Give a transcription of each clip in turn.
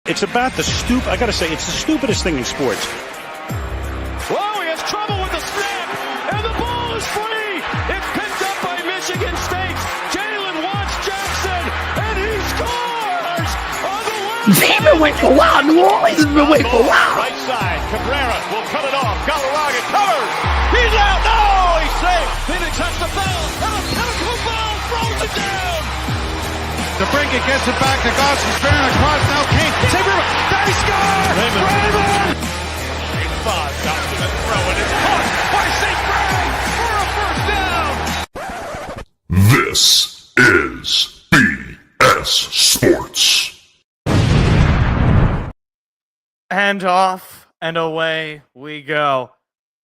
It's about the I got to say, it's the stupidest thing in sports. Whoa, he has trouble with the snap, and the ball is free. It's picked up by Michigan State. Jalen Watts Jackson, and he scores on the left. They've been waiting for a while. New Orleans has been waiting for a while. Right side, Cabrera will cut it off. Galarraga covers. He's out. No, he's safe. Phoenix has the foul, and a pinnacle foul throws it down. DeBrincat gets it back to Gossett. Barron across now. King. Save Raymond. They score. Raymond. Bob Johnson and throw it. It's caught by St. Brown for a first down. This is BS Sports. And off and away we go.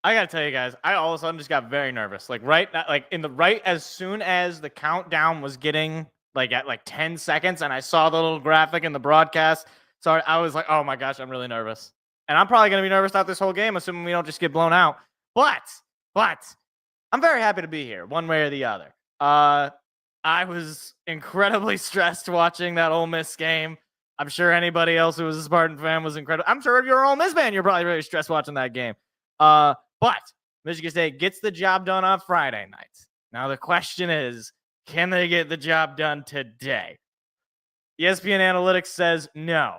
I gotta tell you guys, I all of a sudden just got very nervous. As soon as the countdown was getting at 10 seconds, and I saw the little graphic in the broadcast, so I was like, oh my gosh, I'm really nervous. And I'm probably gonna be nervous out this whole game, assuming we don't just get blown out. But I'm very happy to be here, one way or the other. I was incredibly stressed watching that Ole Miss game. I'm sure anybody else who was a Spartan fan was incredible. I'm sure if you're an Ole Miss fan, you're probably really stressed watching that game. But Michigan State gets the job done on Friday night. Now the question is, can they get the job done today? ESPN Analytics says no.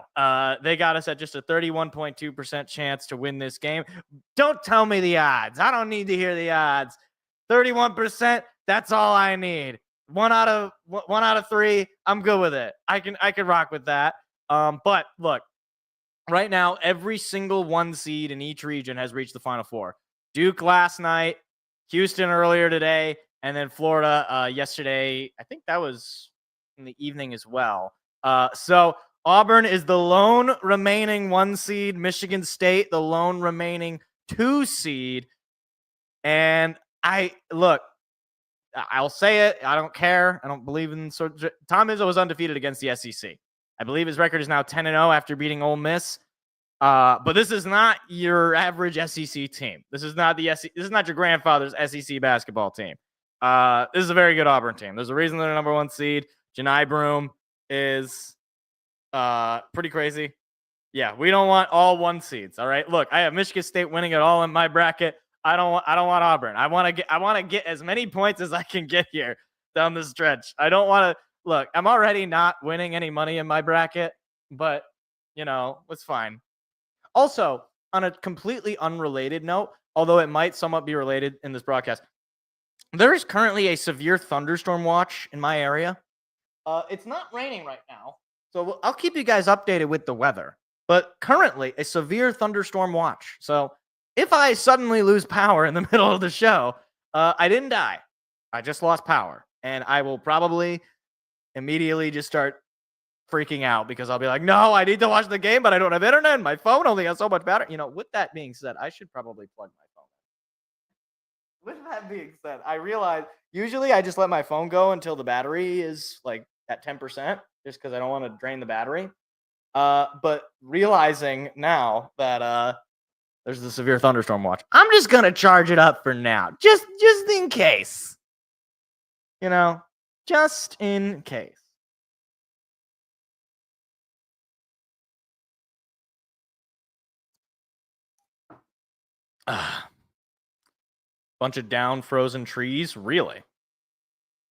They got us at just a 31.2% chance to win this game. Don't tell me the odds. I don't need to hear the odds. 31%, that's all I need. One out of three, I'm good with it. I can rock with that. But look, right now, every single one seed in each region has reached the Final Four. Duke last night, Houston earlier today, and then Florida yesterday. I think that was in the evening as well. So Auburn is the lone remaining 1 seed. Michigan State, the lone remaining 2 seed. And I'll say it. I don't care. I don't believe in Tom Izzo was undefeated against the SEC. I believe his record is now 10-0 after beating Ole Miss. But this is not your average SEC team. This is not this is not your grandfather's SEC basketball team. This is a very good Auburn team. There's a reason they're the number 1 seed. Janai Broome is pretty crazy. Yeah, we don't want all 1 seeds. All right. Look, I have Michigan State winning it all in my bracket. I don't want Auburn. I want to get as many points as I can get here down the stretch. I don't want to look. I'm already not winning any money in my bracket, but it's fine. Also, on a completely unrelated note, although it might somewhat be related in this broadcast, there is currently a severe thunderstorm watch in my area. It's not raining right now, so I'll keep you guys updated with the weather. But currently, a severe thunderstorm watch. So if I suddenly lose power in the middle of the show, I didn't die. I just lost power. And I will probably immediately just start freaking out because I'll be like, no, I need to watch the game, but I don't have internet. My phone only has so much battery. With that being said, I should probably plug my phone. With that being said, I realize usually I just let my phone go until the battery is at 10%, just because I don't want to drain the battery. But realizing now that there's the severe thunderstorm watch, I'm just gonna charge it up for now, just in case. Just in case. Bunch of down frozen trees. Really?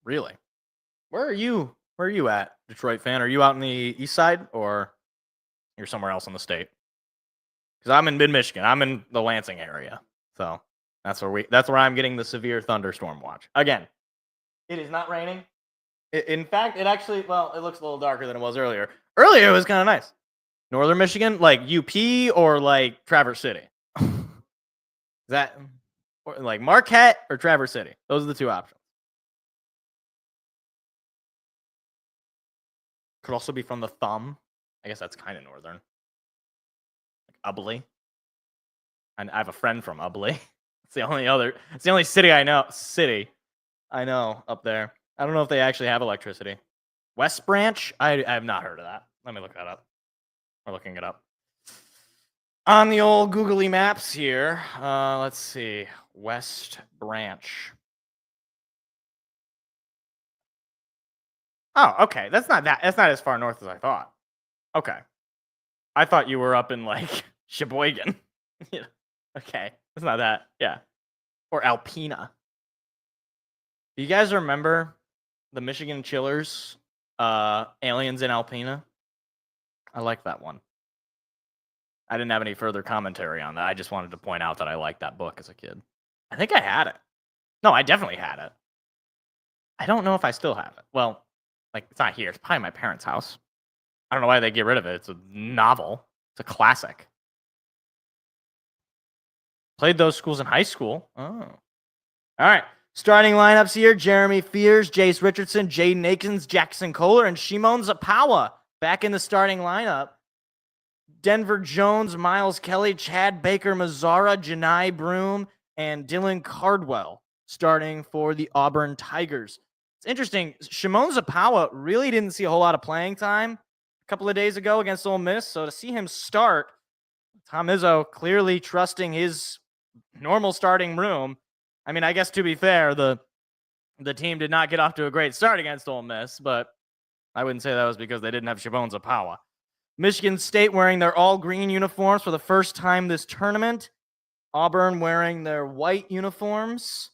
Where are you at, Detroit fan? Are you out in the east side or you're somewhere else in the state? Because I'm in mid-Michigan. I'm in the Lansing area. So that's where I'm getting the severe thunderstorm watch. Again, it is not raining. In fact, it actually, it looks a little darker than it was earlier. Earlier, it was kind of nice. Northern Michigan, like UP or like Traverse City. Is that like Marquette or Traverse City? Those are the 2 options. Could also be from the thumb. I guess that's kind of northern. Like Ubley. And I have a friend from Ubley. It's the only city I know up there. I don't know if they actually have electricity. West Branch? I have not heard of that. Let me look that up. We're looking it up. On the old googly maps here. Let's see. West Branch. Oh, okay. That's not as far north as I thought. Okay. I thought you were up in like Sheboygan. Yeah. Okay. It's not that. Yeah. Or Alpena. Do you guys remember the Michigan Chillers, Aliens in Alpena? I like that one. I didn't have any further commentary on that. I just wanted to point out that I liked that book as a kid. I think I had it. No, I definitely had it. I don't know if I still have it. Well, like, it's not here. It's probably my parents' house. I don't know why they get rid of it. It's a novel. It's a classic. Played those schools in high school. Oh. All right. Starting lineups here: Jeremy Fears, Jace Richardson, Jaden Akins, Jackson Kohler, and Shimon Zapawa back in the starting lineup. Denver Jones, Miles Kelly, Chad Baker Mazzara, Janai Broom, and Dylan Cardwell starting for the Auburn Tigers. It's interesting. Shimon Zapawa really didn't see a whole lot of playing time a couple of days ago against Ole Miss. So to see him start, Tom Izzo clearly trusting his normal starting room. I mean, I guess to be fair, the team did not get off to a great start against Ole Miss, but I wouldn't say that was because they didn't have Shimon Zapawa. Michigan State wearing their all-green uniforms for the first time this tournament. Auburn wearing their white uniforms.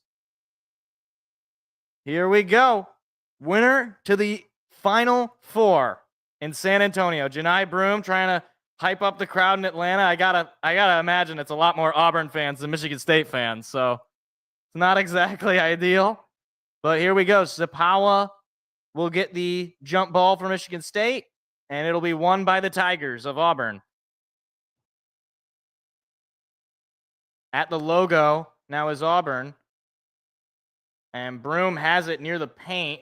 Here we go. Winner to the Final Four in San Antonio. Janai Broom trying to hype up the crowd in Atlanta. I gotta imagine it's a lot more Auburn fans than Michigan State fans, so it's not exactly ideal. But here we go. Zapawa will get the jump ball for Michigan State, and it'll be won by the Tigers of Auburn. At the logo now is Auburn. And Broom has it near the paint.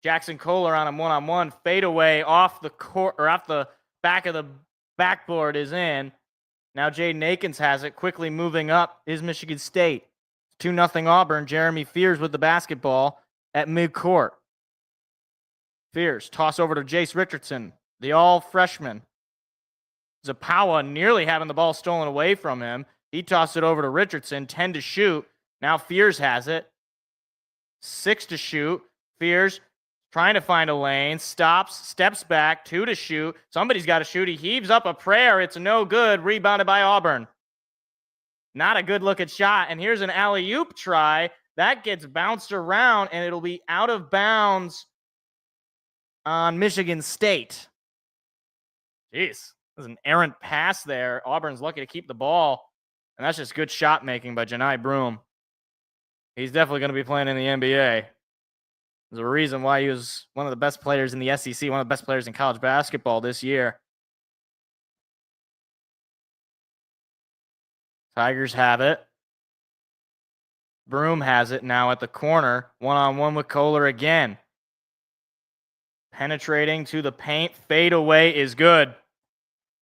Jackson Kohler on him one-on-one. Fadeaway off the court, or off the back of the backboard is in. Now Jaden Akins has it, quickly moving up is Michigan State. 2-0 Auburn. Jeremy Fears with the basketball at midcourt. Fears, toss over to Jace Richardson, the all-freshman. Zapawa nearly having the ball stolen away from him. He tossed it over to Richardson, 10 to shoot. Now Fears has it. 6 to shoot. Fears trying to find a lane. Stops, steps back. 2 to shoot. Somebody's got to shoot. He heaves up a prayer. It's no good. Rebounded by Auburn. Not a good looking shot. And here's an alley-oop try. That gets bounced around, and it'll be out of bounds on Michigan State. Jeez. There's an errant pass there. Auburn's lucky to keep the ball. And that's just good shot making by Janai Broom. He's definitely going to be playing in the NBA. There's a reason why he was one of the best players in the SEC, one of the best players in college basketball this year. Tigers have it. Broom has it now at the corner. One-on-one with Kohler again. Penetrating to the paint. Fade away is good.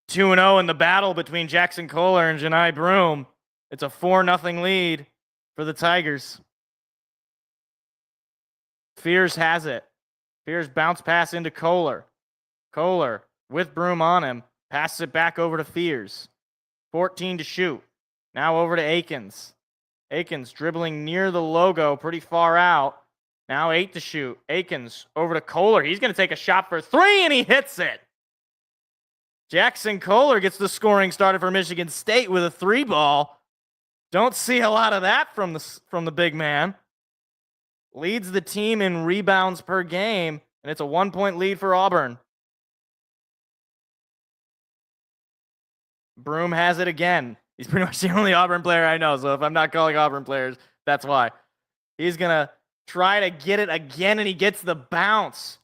2-0 in the battle between Jackson Kohler and Janai Broom. It's a 4-0 lead for the Tigers. Fears has it. Fears bounce pass into Kohler. Kohler with Broom on him. Passes it back over to Fears. 14 to shoot. Now over to Akins. Akins dribbling near the logo, pretty far out. Now 8 to shoot. Akins over to Kohler. He's going to take a shot for 3, and he hits it. Jackson Kohler gets the scoring started for Michigan State with a 3-ball. Don't see a lot of that from the big man. Leads the team in rebounds per game, and it's a 1-point lead for Auburn. Broom has it again. He's pretty much the only Auburn player I know, so if I'm not calling Auburn players, that's why. He's going to try to get it again, and he gets the bounce.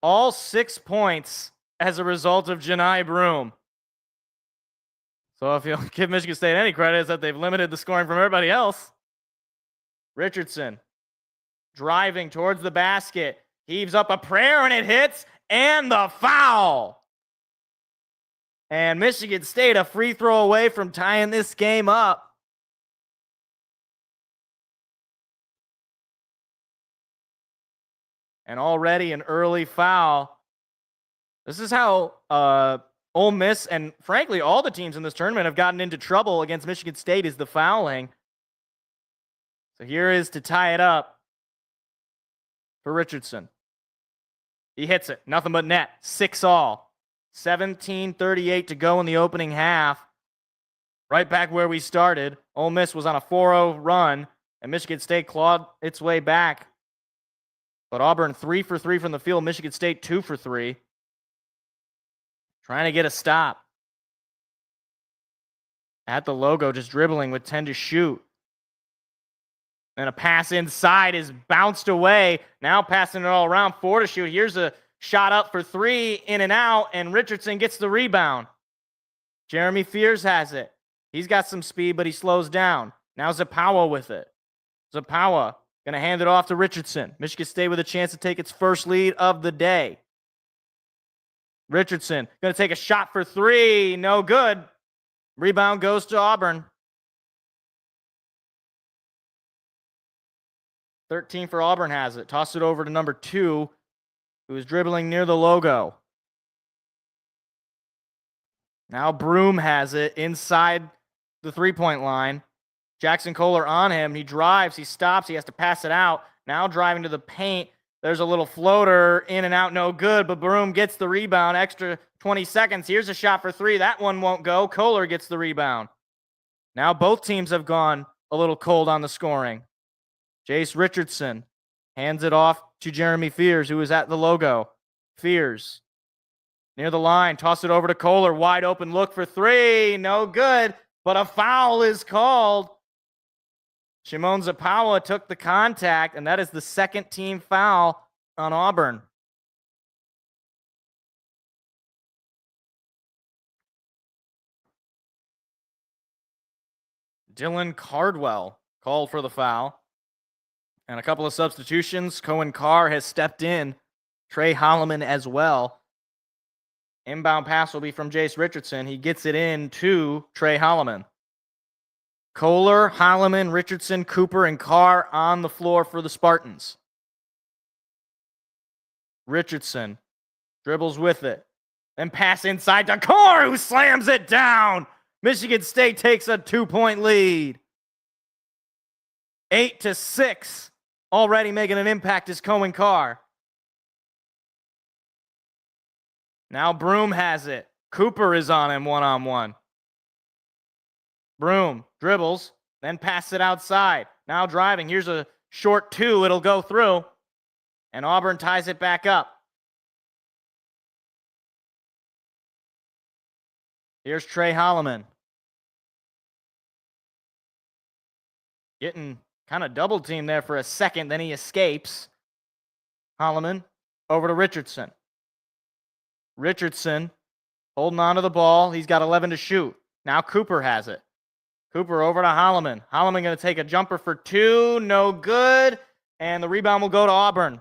All 6 points as a result of Janai Broom. So if you'll give Michigan State any credit, it's that they've limited the scoring from everybody else. Richardson driving towards the basket. Heaves up a prayer, and it hits, and the foul. And Michigan State a free throw away from tying this game up. And already an early foul. This is how Ole Miss and, frankly, all the teams in this tournament have gotten into trouble against Michigan State, is the fouling. So here is to tie it up for Richardson. He hits it. Nothing but net. 6-all. 17:38 to go in the opening half. Right back where we started. Ole Miss was on a 4-0 run, and Michigan State clawed its way back. But Auburn 3 for 3 from the field. Michigan State 2 for 3. Trying to get a stop. At the logo, just dribbling with 10 to shoot. And a pass inside is bounced away. Now passing it all around. 4 to shoot. Here's a shot up for 3, in and out, and Richardson gets the rebound. Jeremy Fears has it. He's got some speed, but he slows down. Now Zapawa with it. Zapawa going to hand it off to Richardson. Michigan State with a chance to take its first lead of the day. Richardson going to take a shot for 3. No good. Rebound goes to Auburn. 13 for Auburn has it. Toss it over to number 2, who is dribbling near the logo. Now Broom has it inside the three-point line. Jackson Kohler on him. He drives. He stops. He has to pass it out. Now driving to the paint. There's a little floater in and out. No good, but Broom gets the rebound. Extra 20 seconds. Here's a shot for 3. That one won't go. Kohler gets the rebound. Now both teams have gone a little cold on the scoring. Jace Richardson hands it off to Jeremy Fears, who is at the logo. Fears near the line. Toss it over to Kohler. Wide open look for 3. No good, but a foul is called. Shimon Zapawa took the contact, and that is the second team foul on Auburn. Dylan Cardwell called for the foul. And a couple of substitutions. Cohen Carr has stepped in. Trey Holloman as well. Inbound pass will be from Jace Richardson. He gets it in to Trey Holloman. Kohler, Holloman, Richardson, Cooper, and Carr on the floor for the Spartans. Richardson dribbles with it. Then pass inside to Carr, who slams it down. Michigan State takes a 2-point lead. 8-6. Already making an impact is Cohen Carr. Now Broom has it. Cooper is on him one-on-one. Broom dribbles, then passes it outside. Now driving. Here's a short 2. It'll go through. And Auburn ties it back up. Here's Trey Holloman. Getting kind of double teamed there for a second. Then he escapes. Holloman over to Richardson. Richardson holding on to the ball. He's got 11 to shoot. Now Cooper has it. Cooper over to Holloman. Holloman going to take a jumper for 2. No good. And the rebound will go to Auburn.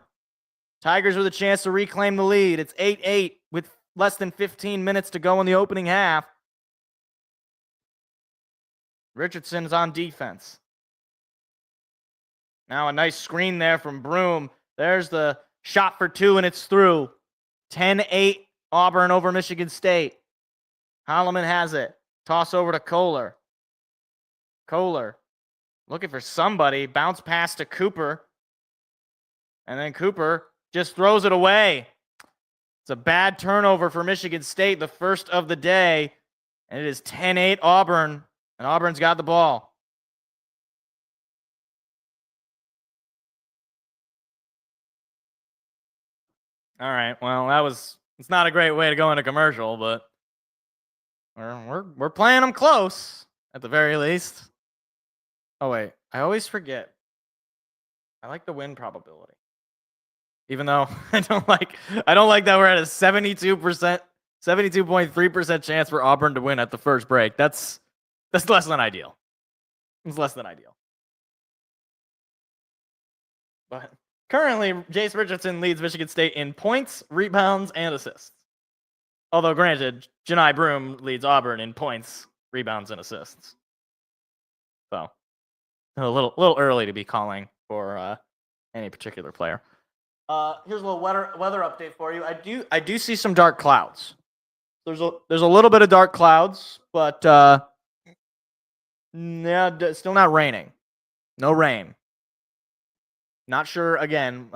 Tigers with a chance to reclaim the lead. It's 8-8 with less than 15 minutes to go in the opening half. Richardson is on defense. Now a nice screen there from Broom. There's the shot for 2, and it's through. 10-8 Auburn over Michigan State. Holloman has it. Toss over to Kohler. Kohler looking for somebody. Bounce pass to Cooper. And then Cooper just throws it away. It's a bad turnover for Michigan State, the first of the day. And it is 10-8 Auburn. And Auburn's got the ball. All right. Well, it's not a great way to go into commercial, but we're playing them close at the very least. Oh wait, I always forget. I like the win probability. Even though I don't like that we're at a 72.3% chance for Auburn to win at the first break. That's less than ideal. It's less than ideal. But currently, Jace Richardson leads Michigan State in points, rebounds, and assists. Although, granted, Janai Broom leads Auburn in points, rebounds, and assists. So, a little early to be calling for any particular player. Here's a little weather update for you. I do see some dark clouds. There's a little bit of dark clouds, but still not raining. No rain. Not sure. Again,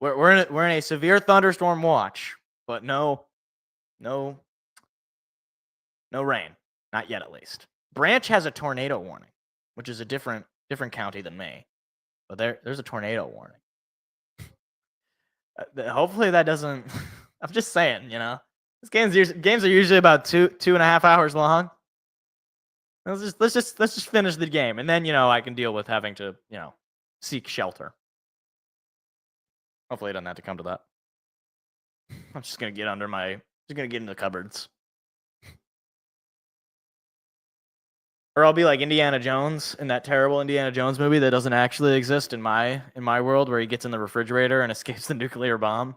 we're in a severe thunderstorm watch, but no No rain. Not yet, at least. Branch has a tornado warning, which is a different county than me. But there's a tornado warning. Hopefully that doesn't. I'm just saying, games are usually about 2.5 hours long. Let's just finish the game, and then I can deal with having to seek shelter. Hopefully, it doesn't have to come to that. I'm just gonna get into the cupboards, or I'll be like Indiana Jones in that terrible Indiana Jones movie that doesn't actually exist in my world, where he gets in the refrigerator and escapes the nuclear bomb.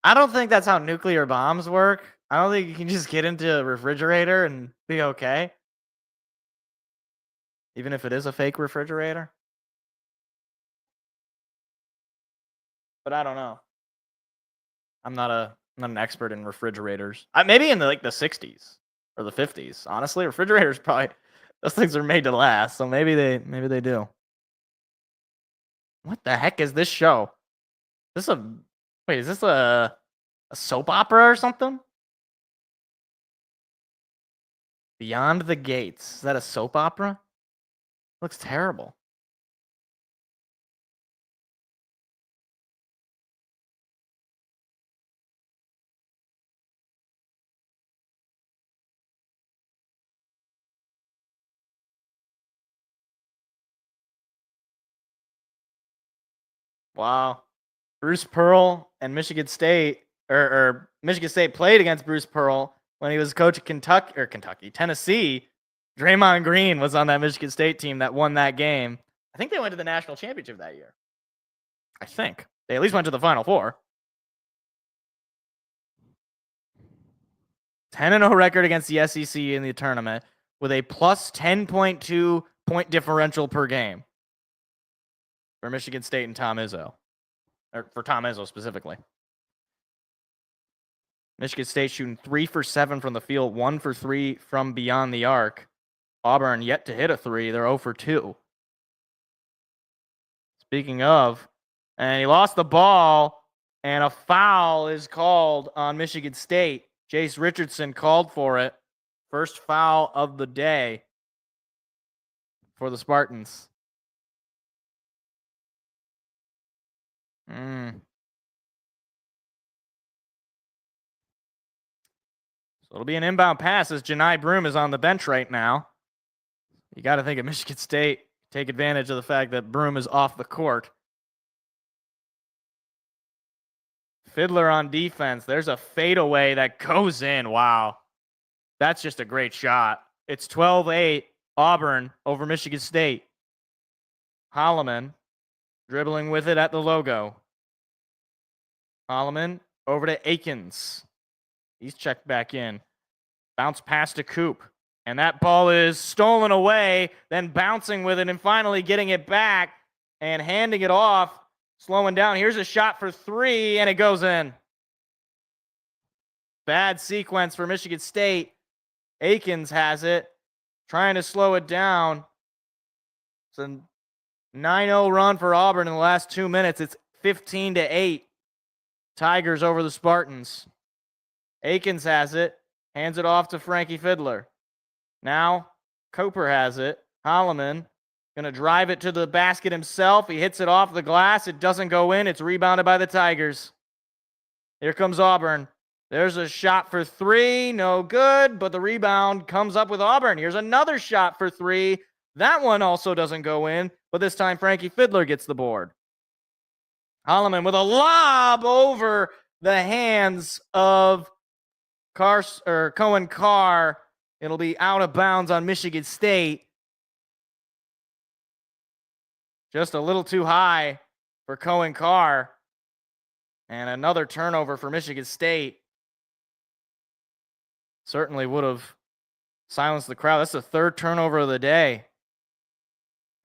I don't think that's how nuclear bombs work. I don't think you can just get into a refrigerator and be okay. Even if it is a fake refrigerator. But I don't know. I'm not an expert in refrigerators. Maybe in the 60s or the 50s. Honestly, refrigerators those things are made to last, so maybe they do. What the heck is this show? Is this a soap opera or something? Beyond the Gates. Is that a soap opera? Looks terrible. Wow. Bruce Pearl and Michigan State, or Michigan State played against Bruce Pearl when he was coach at Tennessee. Draymond Green was on that Michigan State team that won that game. I think they went to the national championship that year. I think. They at least went to the Final Four. 10-0 record against the SEC in the tournament with a plus 10.2 point differential per game for Michigan State and Tom Izzo. Or for Tom Izzo specifically. Michigan State shooting 3 for 7 from the field, 1 for 3 from beyond the arc. Auburn yet to hit a 3. They're 0 for 2. Speaking of, and he lost the ball, and a foul is called on Michigan State. Jace Richardson called for it. First foul of the day for the Spartans. So it'll be an inbound pass as Janai Broome is on the bench right now. You got to think of Michigan State take advantage of the fact that Broome is off the court. Fiddler on defense. There's a fadeaway that goes in. Wow. That's just a great shot. It's 12-8 Auburn over Michigan State. Holloman dribbling with it at the logo. Holloman over to Akins. He's checked back in. Bounce pass to Coop. And that ball is stolen away, then bouncing with it and finally getting it back and handing it off, slowing down. Here's a shot for 3, and it goes in. Bad sequence for Michigan State. Akins has it, trying to slow it down. It's a 9-0 run for Auburn in the last 2 minutes. It's 15-8. Tigers over the Spartans. Akins has it, hands it off to Frankie Fiddler. Now, Cooper has it. Holloman going to drive it to the basket himself. He hits it off the glass. It doesn't go in. It's rebounded by the Tigers. Here comes Auburn. There's a shot for 3. No good, but the rebound comes up with Auburn. Here's another shot for 3. That one also doesn't go in, but this time Frankie Fiddler gets the board. Holloman with a lob over the hands of Cohen Carr. It'll be out of bounds on Michigan State. Just a little too high for Cohen Carr. And another turnover for Michigan State. Certainly would have silenced the crowd. That's the third turnover of the day.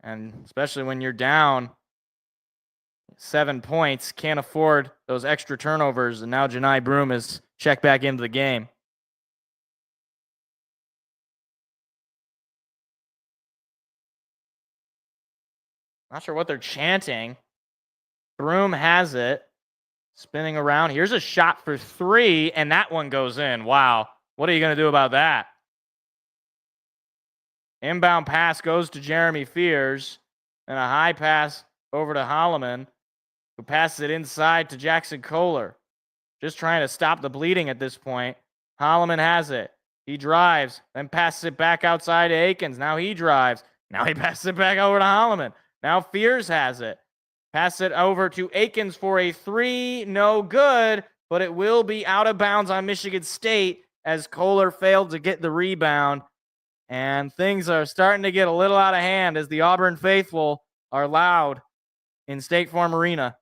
And especially when you're down 7 points, can't afford those extra turnovers. And now Janai Broome is checked back into the game. Not sure what they're chanting. Broome has it. Spinning around. Here's a shot for 3, and that one goes in. Wow. What are you going to do about that? Inbound pass goes to Jeremy Fears, and a high pass over to Holloman, who passes it inside to Jackson Kohler. Just trying to stop the bleeding at this point. Holloman has it. He drives, then passes it back outside to Akins. Now he drives. Now he passes it back over to Holloman. Now Fears has it. Pass it over to Akins for a three. No good, but it will be out of bounds on Michigan State as Kohler failed to get the rebound. And things are starting to get a little out of hand as the Auburn faithful are loud in State Farm Arena.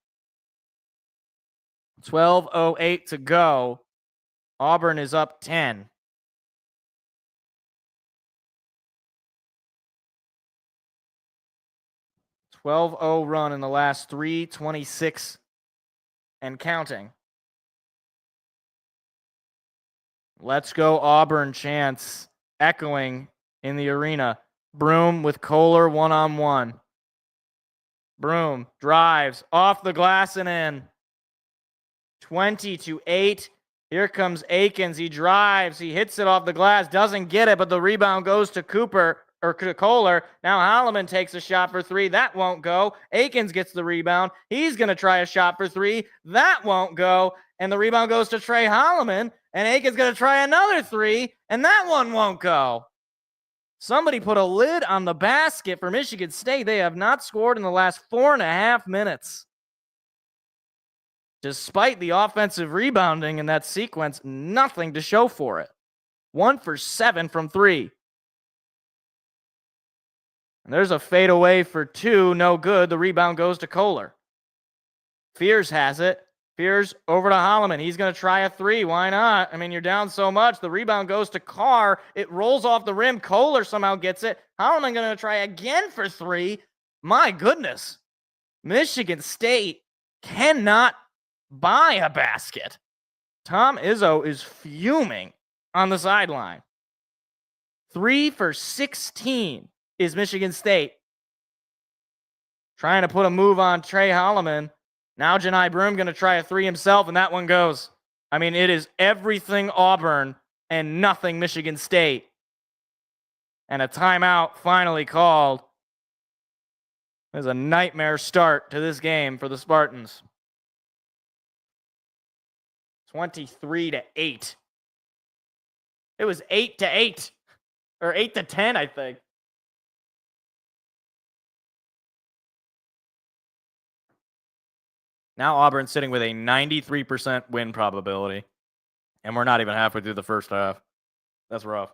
12:08 to go. Auburn is up 10. "12-0 run in the last 3:26 and counting. Let's go Auburn chants echoing in the arena. Broom with Kohler one-on-one. Broom drives off the glass and in. 20-8. Here comes Akins. He drives. He hits it off the glass. Doesn't get it, but the rebound goes to Kohler. Now Holloman takes a shot for three. That won't go. Akins gets the rebound. He's going to try a shot for three. That won't go. And the rebound goes to Trey Holloman. And Akins going to try another three. And that one won't go. Somebody put a lid on the basket for Michigan State. They have not scored in the last 4.5 minutes. Despite the offensive rebounding in that sequence, nothing to show for it. 1 for 7 from three. And there's a fadeaway for two. No good. The rebound goes to Kohler. Fears has it. Fears over to Holloman. He's going to try a three. Why not? I mean, you're down so much. The rebound goes to Carr. It rolls off the rim. Kohler somehow gets it. Holloman going to try again for three. My goodness. Michigan State cannot buy a basket. Tom Izzo is fuming on the sideline. 3 for 16 is Michigan State. Trying to put a move on Trey Holloman. Now Janai Broom going to try a three himself, and that one goes. I mean, it is everything Auburn and nothing Michigan State. And a timeout finally called. There's a nightmare start to this game for the Spartans. 23-8. It was 8-8 or 8-10, I think. Now Auburn's sitting with a 93% win probability, and we're not even halfway through the first half. That's rough.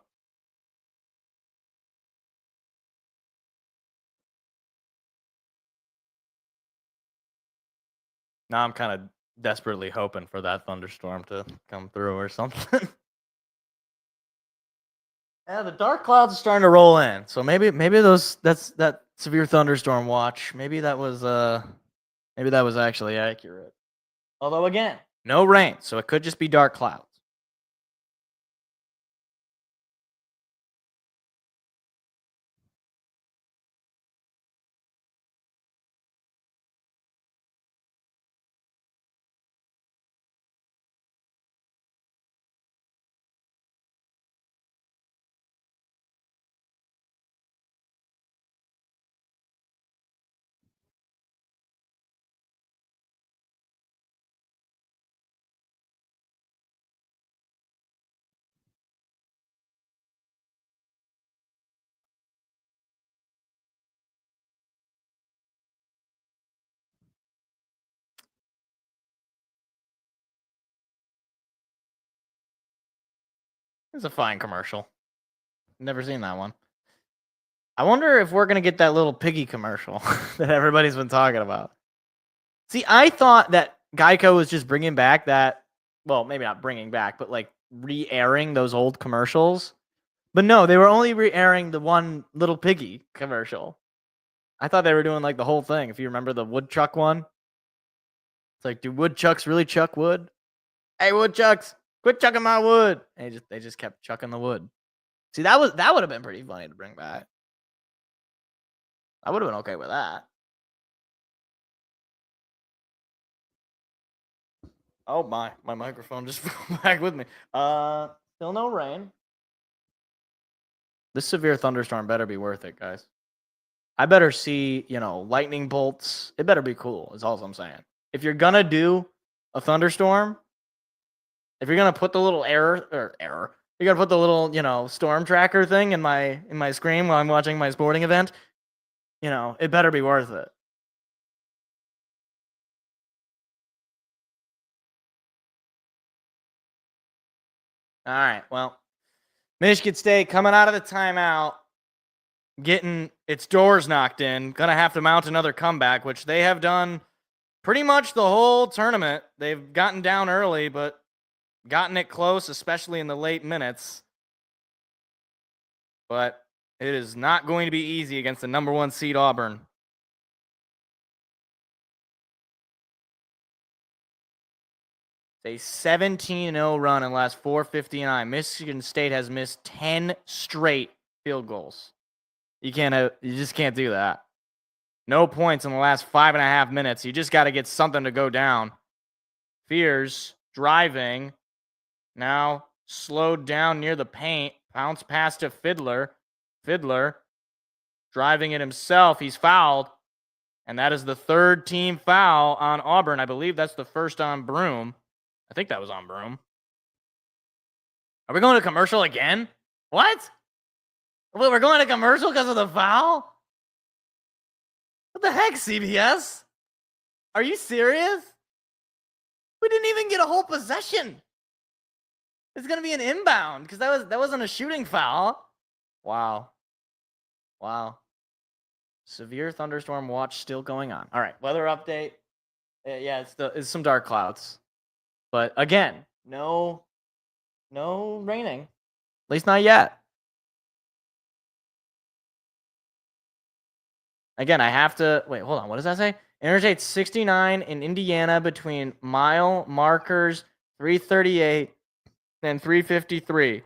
Now I'm kind of desperately hoping for that thunderstorm to come through or something. Yeah, the dark clouds are starting to roll in. So maybe that's that severe thunderstorm watch. Maybe that was actually accurate. Although again, no rain, so it could just be dark clouds. It's a fine commercial. Never seen that one. I wonder if we're going to get that little piggy commercial that everybody's been talking about. See, I thought that Geico was just bringing back that, well, maybe not bringing back, but like re-airing those old commercials. But no, they were only re-airing the one little piggy commercial. I thought they were doing like the whole thing. If you remember the woodchuck one. It's like, do woodchucks really chuck wood? Hey, woodchucks, quit chucking my wood. And they just kept chucking the wood. See, that would have been pretty funny to bring back. I would have been okay with that. Oh my microphone just fell back with me. Still no rain. This severe thunderstorm better be worth it, guys. I better see, lightning bolts. It better be cool, is all I'm saying. If you're going to do a thunderstorm, if you're going to put the little you're going to put the little, storm tracker thing in my screen while I'm watching my sporting event, it better be worth it. All right, well, Michigan State coming out of the timeout, getting its doors knocked in, going to have to mount another comeback, which they have done pretty much the whole tournament. They've gotten down early, but gotten it close, especially in the late minutes. But it is not going to be easy against the number 1 seed Auburn. It's a 17-0 run in the last 4:59. Michigan State has missed 10 straight field goals. You just can't do that. No points in the last 5.5 minutes. You just got to get something to go down. Fears driving. Now slowed down near the paint. Bounce pass to Fiddler. Fiddler driving it himself. He's fouled. And that is the 3rd team foul on Auburn. I believe that's the first on Broom. I think that was on Broom. Are we going to commercial again? What? Wait, we're going to commercial because of the foul? What the heck, CBS? Are you serious? We didn't even get a whole possession. It's going to be an inbound because that wasn't a shooting foul. Wow. Severe thunderstorm watch still going on. All right, weather update. Yeah, it's some dark clouds. But again, no raining. At least not yet. Again, I have to wait, hold on. What does that say? Interstate 69 in Indiana between mile markers 338 and 353.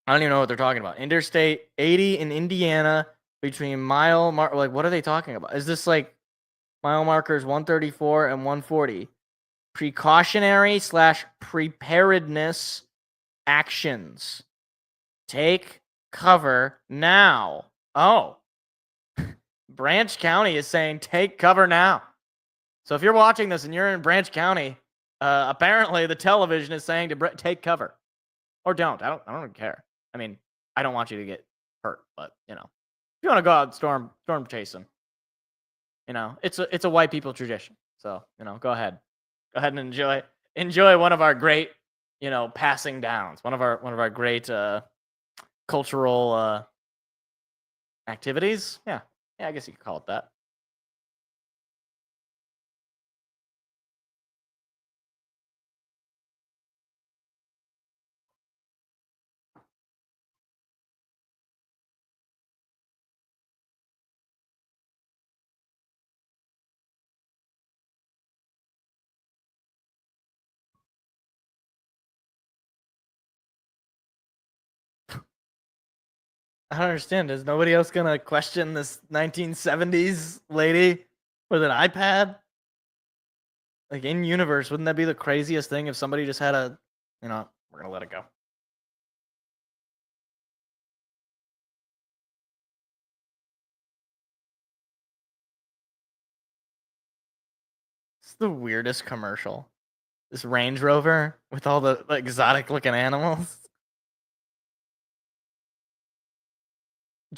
I don't even know what they're talking about. Interstate 80 in Indiana between what are they talking about? Is this like mile markers 134 and 140? Precautionary / preparedness actions. Take cover now. Oh. Branch County is saying take cover now. So if you're watching this and you're in Branch County, apparently the television is saying to take cover. Or don't. I don't care. I mean, I don't want you to get hurt, but if you want to go out storm chasing, it's a white people tradition. So, go ahead. Go ahead and enjoy one of our great, passing downs. One of our great cultural activities. Yeah, I guess you could call it that. I don't understand. Is nobody else gonna question this 1970s lady with an iPad? Like in universe, wouldn't that be the craziest thing if somebody just had a, we're gonna let it go. It's the weirdest commercial. This Range Rover with all the exotic looking animals.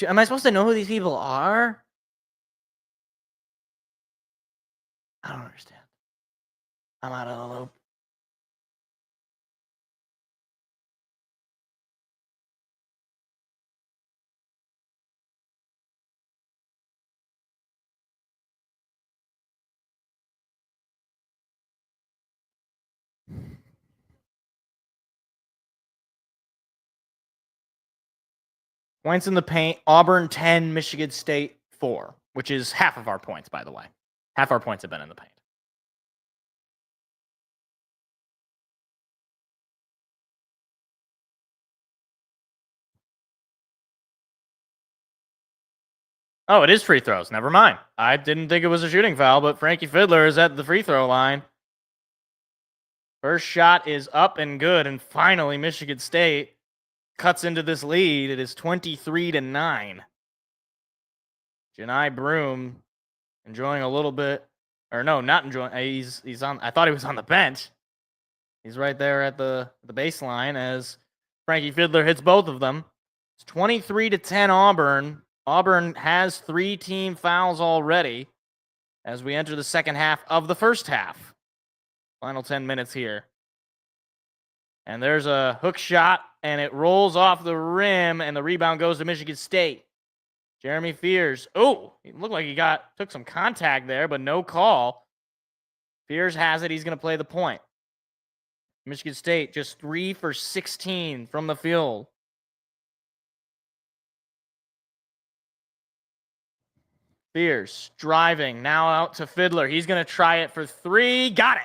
Am I supposed to know who these people are? I don't understand. I'm out of the loop. Points in the paint, Auburn 10, Michigan State 4, which is half of our points, by the way. Half our points have been in the paint. Oh, it is free throws. Never mind. I didn't think it was a shooting foul, but Frankie Fiddler is at the free throw line. First shot is up and good, and finally Michigan State cuts into this lead. It is 23-9. Janai Broome enjoying a little bit, or no, not enjoying. He's on. I thought he was on the bench. He's right there at the baseline as Frankie Fiddler hits both of them. It's 23-10 Auburn. Auburn has 3 team fouls already as we enter the second half of the first half. Final 10 minutes here. And there's a hook shot, and it rolls off the rim, and the rebound goes to Michigan State. Jeremy Fears. Oh, it looked like he took some contact there, but no call. Fears has it. He's going to play the point. Michigan State just 3 for 16 from the field. Fears driving now out to Fiddler. He's going to try it for 3. Got it.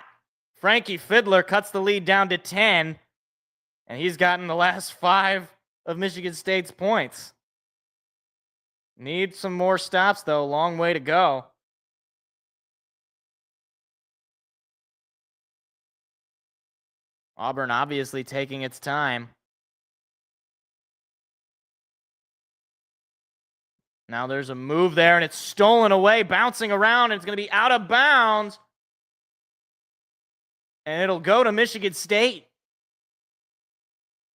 Frankie Fiddler cuts the lead down to 10, and he's gotten the last 5 of Michigan State's points. Need some more stops, though. Long way to go. Auburn obviously taking its time. Now there's a move there, and it's stolen away, bouncing around, and it's going to be out of bounds. And it'll go to Michigan State.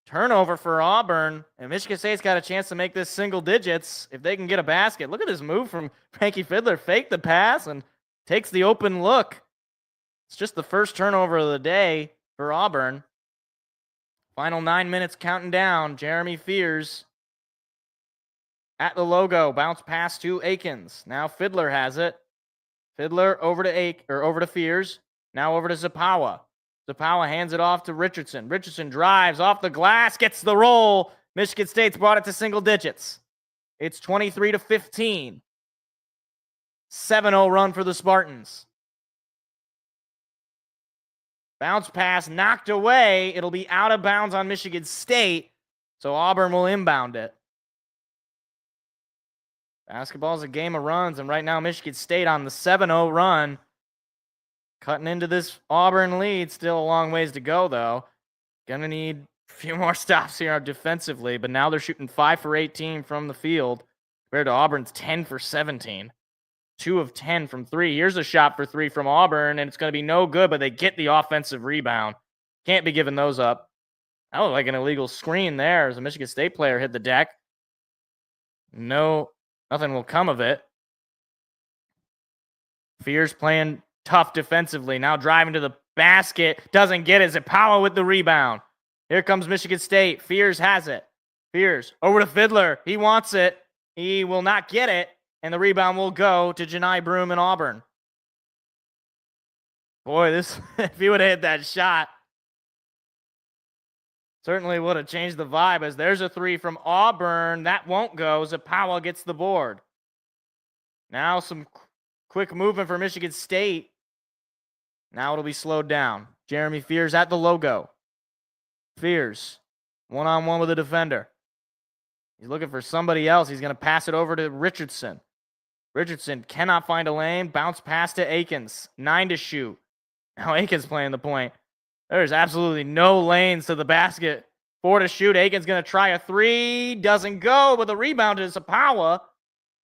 Turnover for Auburn, and Michigan State's got a chance to make this single digits if they can get a basket. Look at this move from Frankie Fiddler. Fake the pass and takes the open look. It's just the first turnover of the day for Auburn. Final 9 minutes counting down. Jeremy Fears at the logo. Bounce pass to Akins. Now Fiddler has it. Fiddler over to Fears. Now over to Zapawa. Zapawa hands it off to Richardson. Richardson drives off the glass, gets the roll. Michigan State's brought it to single digits. It's 23-15. 7-0 run for the Spartans. Bounce pass knocked away. It'll be out of bounds on Michigan State, so Auburn will inbound it. Basketball's a game of runs, and right now Michigan State on the 7-0 run. Cutting into this Auburn lead. Still a long ways to go, though. Gonna need a few more stops here defensively, but now they're shooting 5 for 18 from the field compared to Auburn's 10 for 17. 2 of 10 from 3. Here's a shot for 3 from Auburn, and it's going to be no good, but they get the offensive rebound. Can't be giving those up. That looked like an illegal screen there as a Michigan State player hit the deck. No, nothing will come of it. Fears playing tough defensively. Now driving to the basket. Doesn't get it. Zapawa with the rebound. Here comes Michigan State. Fears has it. Fears over to Fiddler. He wants it. He will not get it. And the rebound will go to Janai Broome in Auburn. Boy, this if he would have hit that shot, certainly would have changed the vibe, as there's a 3 from Auburn. That won't go. Zapawa gets the board. Now some quick movement for Michigan State. Now it'll be slowed down. Jeremy Fears at the logo. Fears, one-on-one with a defender. He's looking for somebody else. He's going to pass it over to Richardson. Richardson cannot find a lane. Bounce pass to Akins. 9 to shoot. Now Akins playing the point. There's absolutely no lanes to the basket. 4 to shoot. Akins going to try a 3. Doesn't go, but the rebound to Zapawa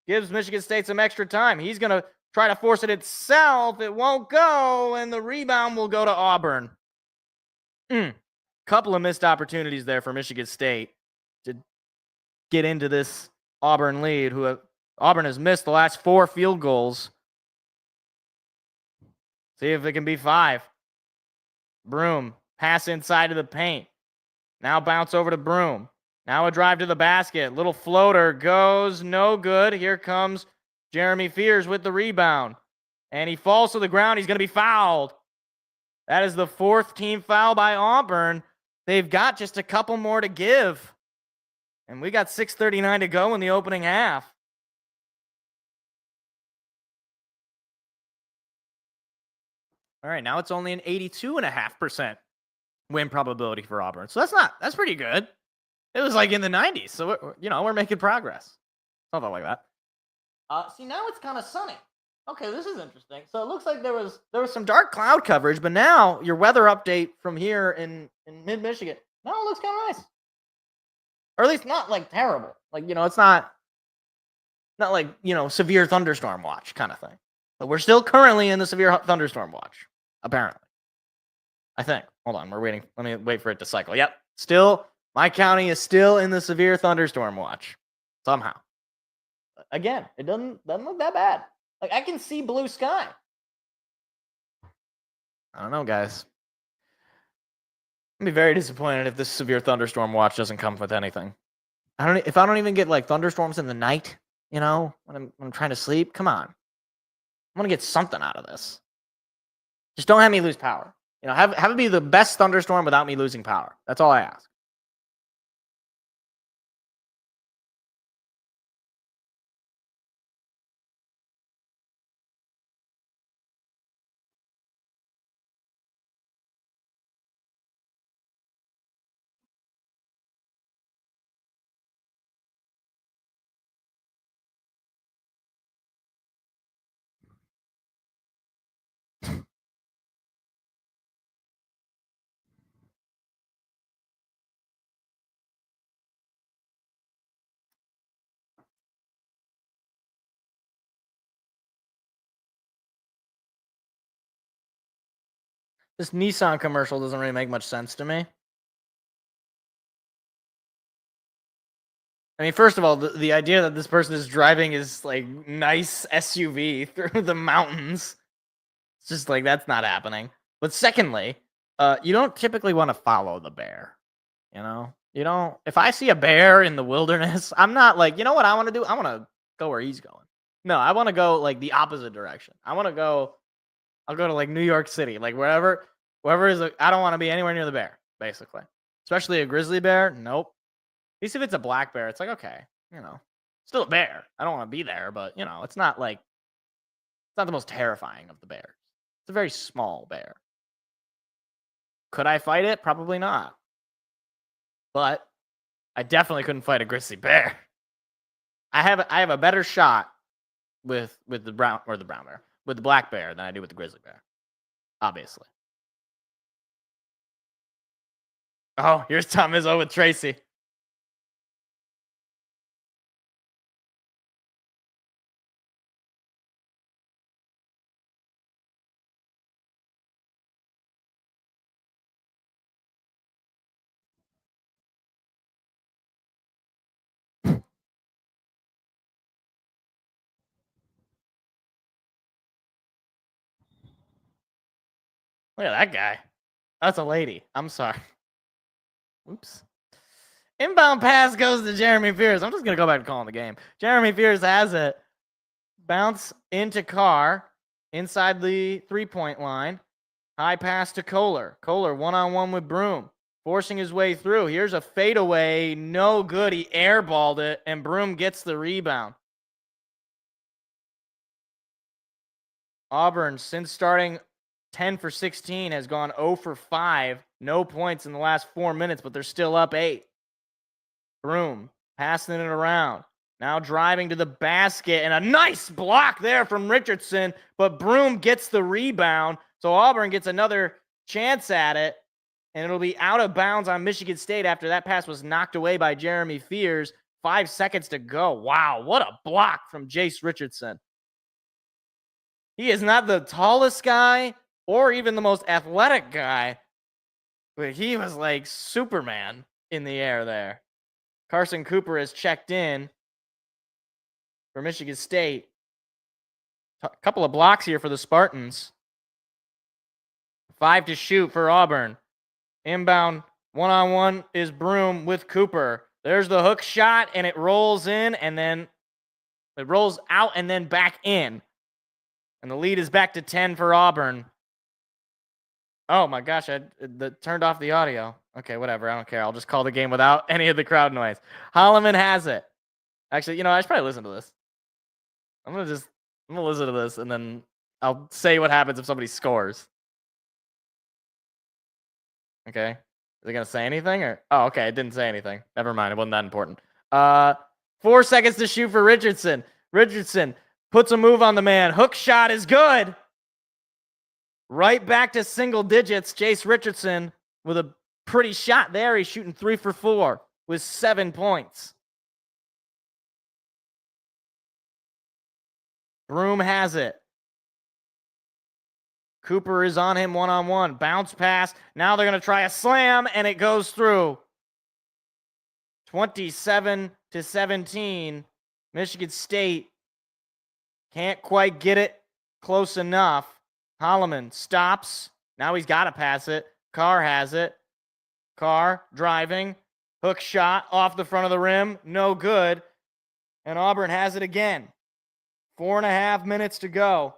gives Michigan State some extra time. He's going to try to force it itself. It won't go, and the rebound will go to Auburn. Couple of missed opportunities there for Michigan State to get into this Auburn lead, Auburn has missed the last 4 field goals. See if it can be 5. Broome, pass inside of the paint. Now bounce over to Broome. Now a drive to the basket. Little floater goes no good. Here comes Jeremy Fears with the rebound. And he falls to the ground. He's going to be fouled. That is the 4th team foul by Auburn. They've got just a couple more to give. And we got 6:39 to go in the opening half. All right, now it's only an 82.5% win probability for Auburn. So that's pretty good. It was like in the 90s. So, we're making progress. Something like that. See, now it's kind of sunny. Okay, this is interesting. So it looks like there was some dark cloud coverage, but now your weather update from here in mid-Michigan, now it looks kind of nice. Or at least not like terrible. Like, it's not like, severe thunderstorm watch kind of thing. But we're still currently in the severe thunderstorm watch, apparently. I think. Hold on, we're waiting. Let me wait for it to cycle. Yep. Still, my county is still in the severe thunderstorm watch. Somehow. Again, it doesn't look that bad. Like, I can see blue sky. I don't know, guys. I'd be very disappointed if this severe thunderstorm watch doesn't come with anything. If I don't even get like thunderstorms in the night, when I'm trying to sleep, come on. I'm gonna get something out of this. Just don't have me lose power. Have it be the best thunderstorm without me losing power. That's all I ask. This Nissan commercial doesn't really make much sense to me. I mean, first of all, the idea that this person is driving his like nice SUV through the mountains, it's just like that's not happening. But secondly, you don't typically want to follow the bear. You don't. If I see a bear in the wilderness, I'm not like, you know what I want to do? I want to go where he's going. No, I want to go like the opposite direction. I'll go to like New York City, like wherever is. I don't want to be anywhere near the bear, basically. Especially a grizzly bear. Nope. At least if it's a black bear, it's like, okay, still a bear. I don't want to be there, but it's not the most terrifying of the bears. It's a very small bear. Could I fight it? Probably not. But I definitely couldn't fight a grizzly bear. I have a better shot with the brown bear, with the black bear than I do with the grizzly bear. Obviously. Oh, here's Tom Izzo with Tracy. Look at that guy. That's a lady. I'm sorry. Oops. Inbound pass goes to Jeremy Fears. I'm just going to go back to calling the game. Jeremy Fears has it. Bounce into Carr. Inside the three-point line. High pass to Kohler. Kohler one-on-one with Broom. Forcing his way through. Here's a fadeaway. No good. He airballed it. And Broom gets the rebound. Auburn, since starting 10 for 16, has gone 0 for 5. No points in the last 4 minutes, but they're still up 8. Broom passing it around. Now driving to the basket, and a nice block there from Richardson, but Broom gets the rebound, so Auburn gets another chance at it, and it'll be out of bounds on Michigan State after that pass was knocked away by Jeremy Fears. 5 seconds to go. Wow, what a block from Jace Richardson. He is not the tallest guy or even the most athletic guy, but he was like Superman in the air there. Carson Cooper has checked in for Michigan State. A couple of blocks here for the Spartans. 5 to shoot for Auburn. Inbound one-on-one is Broom with Cooper. There's the hook shot, and it rolls in, and then it rolls out and then back in. And the lead is back to 10 for Auburn. Oh my gosh, I turned off the audio. Okay, whatever. I don't care. I'll just call the game without any of the crowd noise. Holloman has it. Actually, I should probably listen to this. I'm gonna listen to this, and then I'll say what happens if somebody scores. Okay. Is it gonna say anything? Oh, okay, it didn't say anything. Never mind. It wasn't that important. 4 seconds to shoot for Richardson. Richardson puts a move on the man. Hook shot is good. Right back to single digits. Jace Richardson with a pretty shot there. He's shooting 3 for 4 with 7 points. Broom has it. Cooper is on him one-on-one. Bounce pass. Now they're going to try a slam, and it goes through. 27-17. Michigan State can't quite get it close enough. Holloman stops. Now he's got to pass it. Carr has it. Carr driving. Hook shot off the front of the rim. No good. And Auburn has it again. 4.5 minutes to go.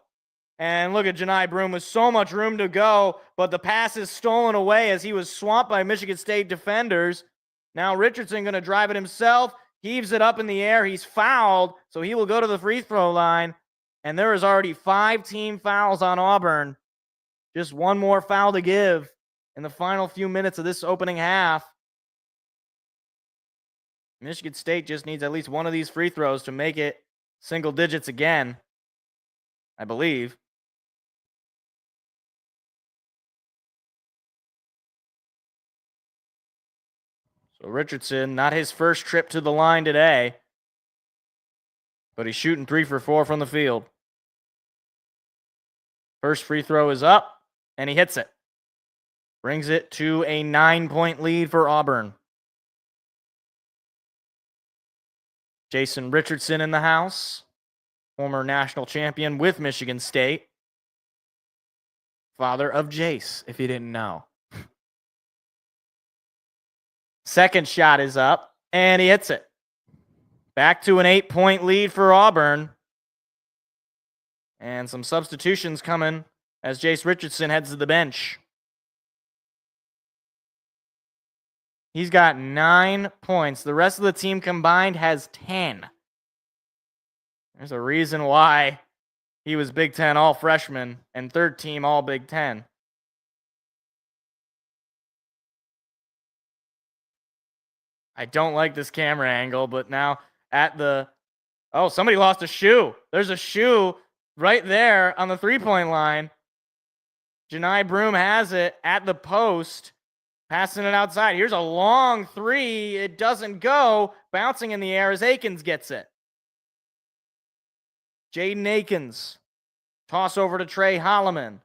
And look at Janai Broom with so much room to go, but the pass is stolen away as he was swamped by Michigan State defenders. Now Richardson going to drive it himself, heaves it up in the air. He's fouled, so he will go to the free throw line. And there is already 5 team fouls on Auburn. Just one more foul to give in the final few minutes of this opening half. Michigan State just needs at least one of these free throws to make it single digits again, I believe. So Richardson, not his first trip to the line today, but he's shooting 3 for 4 from the field. First free throw is up, and he hits it. Brings it to a 9-point lead for Auburn. Jason Richardson in the house, former national champion with Michigan State. Father of Jace, if you didn't know. Second shot is up, and he hits it. Back to an 8-point lead for Auburn. And some substitutions coming as Jace Richardson heads to the bench. He's got 9 points. The rest of the team combined has 10. There's a reason why he was Big Ten All-Freshman and third team All-Big Ten. I don't like this camera angle, but now at the... Oh, somebody lost a shoe. There's a shoe right there on the three-point line. Janai Broom has it at the post, passing it outside. Here's a long three. It doesn't go. Bouncing in the air as Akins gets it. Jaden Akins. Toss over to Trey Holloman.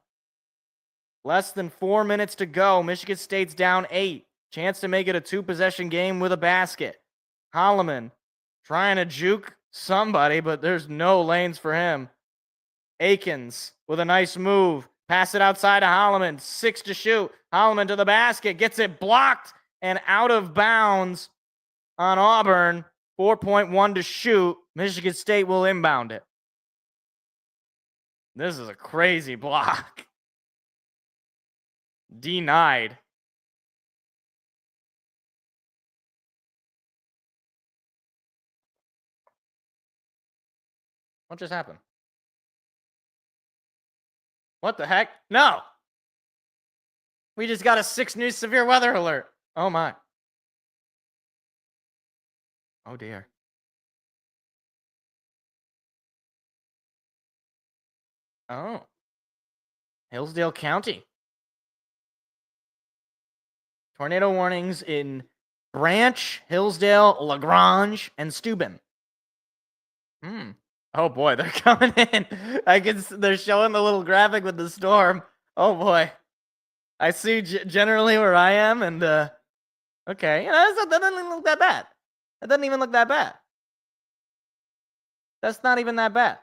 Less than 4 minutes to go. Michigan State's down 8. Chance to make it a 2-possession game with a basket. Holloman trying to juke somebody, but there's no lanes for him. Akins with a nice move. Pass it outside to Holloman. 6 to shoot. Holloman to the basket. Gets it blocked and out of bounds on Auburn. 4.1 to shoot. Michigan State will inbound it. This is a crazy block. Denied. What just happened? What the heck? No. We just got a 6 new severe weather alert. Oh my. Oh dear. Oh. Hillsdale County. Tornado warnings in Branch, Hillsdale, LaGrange, and Steuben. Oh boy, they're coming in. They're showing the little graphic with the storm. Oh boy. I see generally where I am, and okay, that doesn't even look that bad. That doesn't even look that bad. That's not even that bad.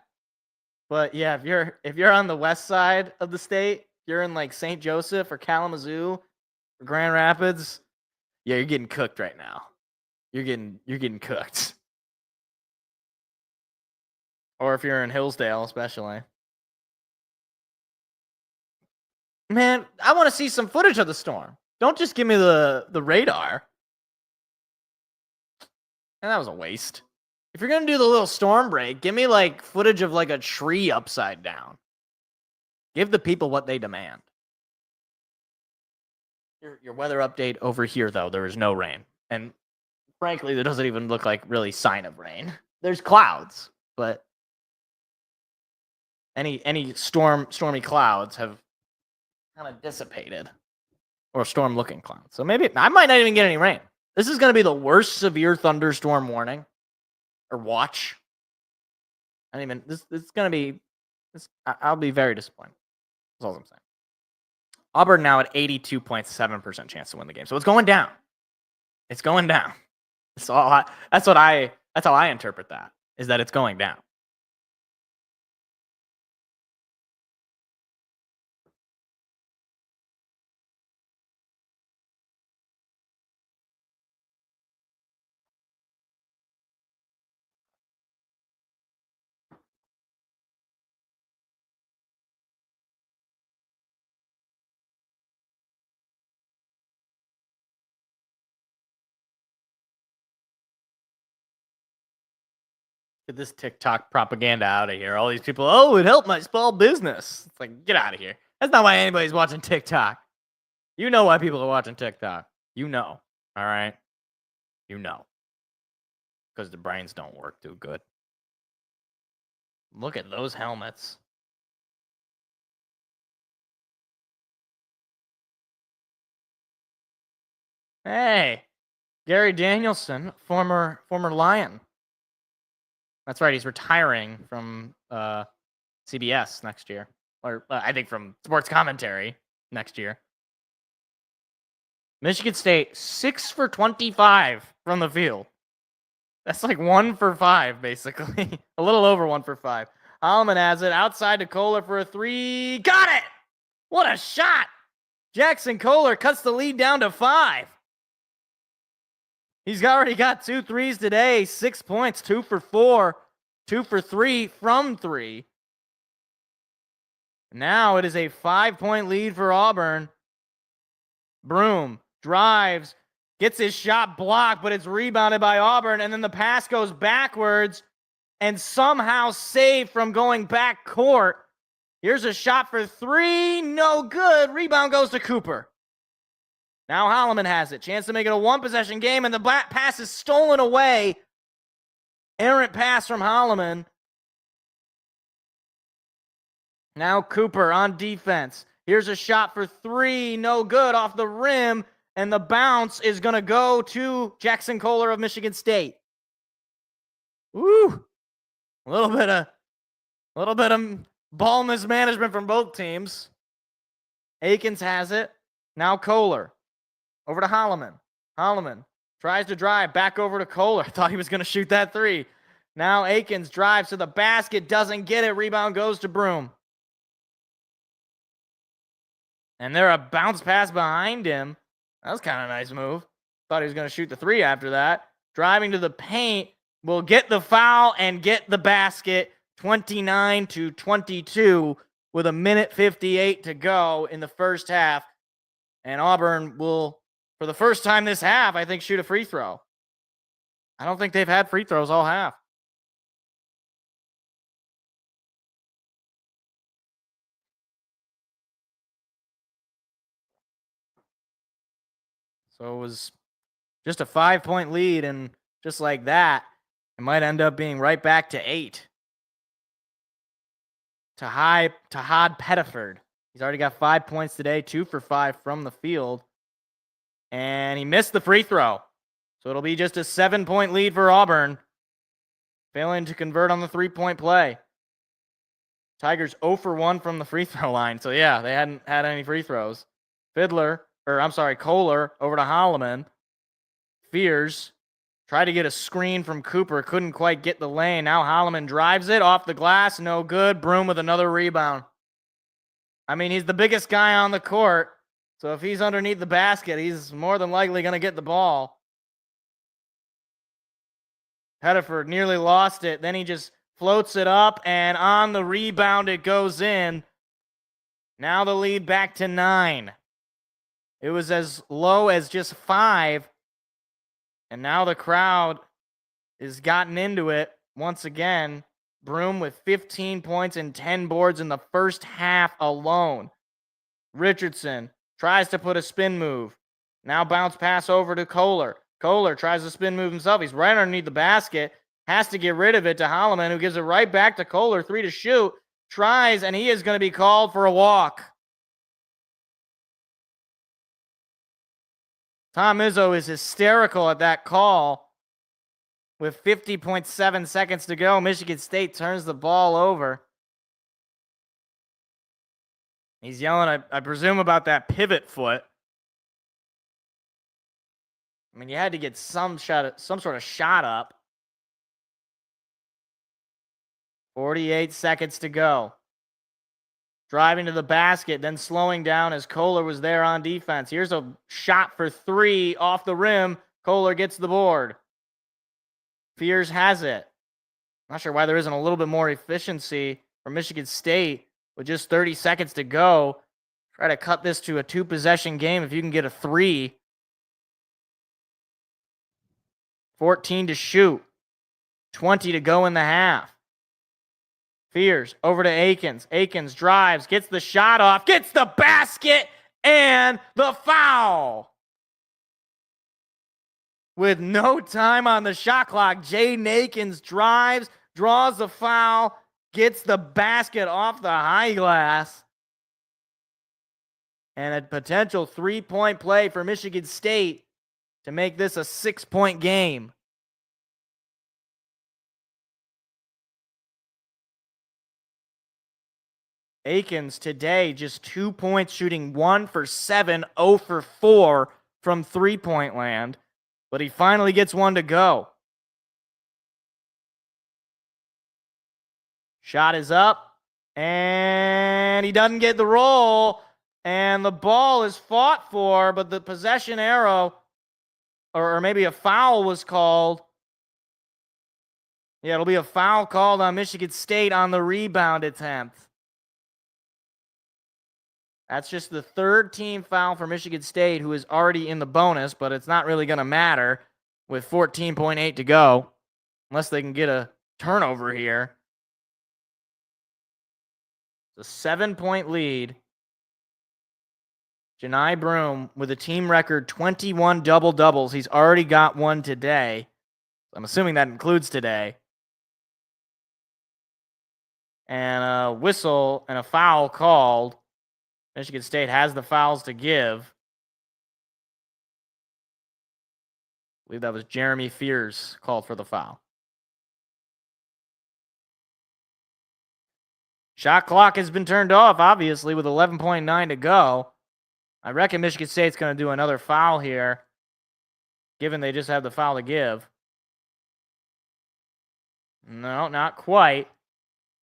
But yeah, if you're on the west side of the state, you're in like St. Joseph or Kalamazoo or Grand Rapids, yeah, you're getting cooked right now. You're getting cooked. Or if you're in Hillsdale, especially. Man, I want to see some footage of the storm. Don't just give me the radar. And that was a waste. If you're going to do the little storm break, give me like footage of like a tree upside down. Give the people what they demand. Your weather update over here, though, there is no rain. And frankly, there doesn't even look like really sign of rain. There's clouds, but any stormy clouds have kind of dissipated, or storm-looking clouds. So maybe I might not even get any rain. This is going to be the worst severe thunderstorm warning or watch. I don't even, this is going to be, I'll be very disappointed. That's all I'm saying. Auburn now at 82.7% chance to win the game. So it's going down. It's going down. That's how I interpret that, is that it's going down. Get this TikTok propaganda out of here. All these people, oh, it helped my small business. It's like, get out of here. That's not why anybody's watching TikTok. You know why people are watching TikTok. You know. All right? You know. Because the brains don't work too good. Look at those helmets. Hey, Gary Danielson, former Lion. That's right. He's retiring from CBS next year, or I think from sports commentary next year. Michigan State 6 for 25 from the field. That's like 1 for 5, basically. A little over 1 for 5. Holloman has it outside to Kohler for a 3. Got it! What a shot! Jackson Kohler cuts the lead down to 5. He's already got 2 threes today, 6 points, 2 for 4, 2 for 3 from 3. Now it is a 5-point lead for Auburn. Broom drives, gets his shot blocked, but it's rebounded by Auburn, and then the pass goes backwards and somehow saved from going back court. Here's a shot for 3, no good. Rebound goes to Cooper. Now Holloman has it. Chance to make it a one-possession game, and the pass is stolen away. Errant pass from Holloman. Now Cooper on defense. Here's a shot for 3, no good, off the rim, and the bounce is going to go to Jackson Kohler of Michigan State. Woo! A little bit of ball mismanagement from both teams. Akins has it. Now Kohler. Over to Holloman. Holloman tries to drive back over to Kohler. Thought he was going to shoot that 3. Now Akins drives to the basket, doesn't get it. Rebound goes to Broom. And there a bounce pass behind him. That was kind of a nice move. Thought he was going to shoot the 3 after that. Driving to the paint, will get the foul and get the basket. 29-22 with 1:58 to go in the first half. And Auburn will, for the first time this half, I think, shoot a free throw. I don't think they've had free throws all half. So it was just a 5-point lead, and just like that, it might end up being right back to 8. Tahad Pettiford. He's already got 5 points today, 2 for 5 from the field. And he missed the free throw. So it'll be just a 7-point lead for Auburn, failing to convert on the 3-point play. Tigers 0 for 1 from the free throw line. So yeah, they hadn't had any free throws. Kohler over to Holloman. Fears. Tried to get a screen from Cooper. Couldn't quite get the lane. Now Holloman drives it off the glass. No good. Broom with another rebound. I mean, he's the biggest guy on the court. So if he's underneath the basket, he's more than likely going to get the ball. Pettiford nearly lost it. Then he just floats it up, and on the rebound, it goes in. Now the lead back to 9. It was as low as just 5. And now the crowd has gotten into it once again. Broom with 15 points and 10 boards in the first half alone. Richardson tries to put a spin move. Now bounce pass over to Kohler. Kohler tries to spin move himself. He's right underneath the basket. Has to get rid of it to Holloman, who gives it right back to Kohler. 3 to shoot. Tries, and he is going to be called for a walk. Tom Izzo is hysterical at that call. With 50.7 seconds to go, Michigan State turns the ball over. He's yelling, I presume, about that pivot foot. I mean, you had to get some sort of shot up. 48 seconds to go. Driving to the basket, then slowing down as Kohler was there on defense. Here's a shot for three off the rim. Kohler gets the board. Fears has it. Not sure why there isn't a little bit more efficiency for Michigan State with just 30 seconds to go. Try to cut this to a 2-possession game if you can get a 3. 14 to shoot. 20 to go in the half. Fears over to Akins. Akins drives, gets the shot off, gets the basket, and the foul. With no time on the shot clock, Jaden Akins drives, draws the foul, gets the basket off the high glass. And a potential 3-point play for Michigan State to make this a 6-point game. Akins today just 2 points, shooting 1 for 7, 0 for 4 from 3-point land. But he finally gets one to go. Shot is up, and he doesn't get the roll. And the ball is fought for, but the possession arrow, or maybe a foul was called. Yeah, it'll be a foul called on Michigan State on the rebound attempt. That's just the third team foul for Michigan State, who is already in the bonus, but it's not really going to matter with 14.8 to go, unless they can get a turnover here. It's a 7-point lead. Janai Broome with a team record 21 double-doubles. He's already got one today. I'm assuming that includes today. And a whistle and a foul called. Michigan State has the fouls to give. I believe that was Jeremy Fears called for the foul. Shot clock has been turned off, obviously, with 11.9 to go. I reckon Michigan State's going to do another foul here, given they just have the foul to give. No, not quite.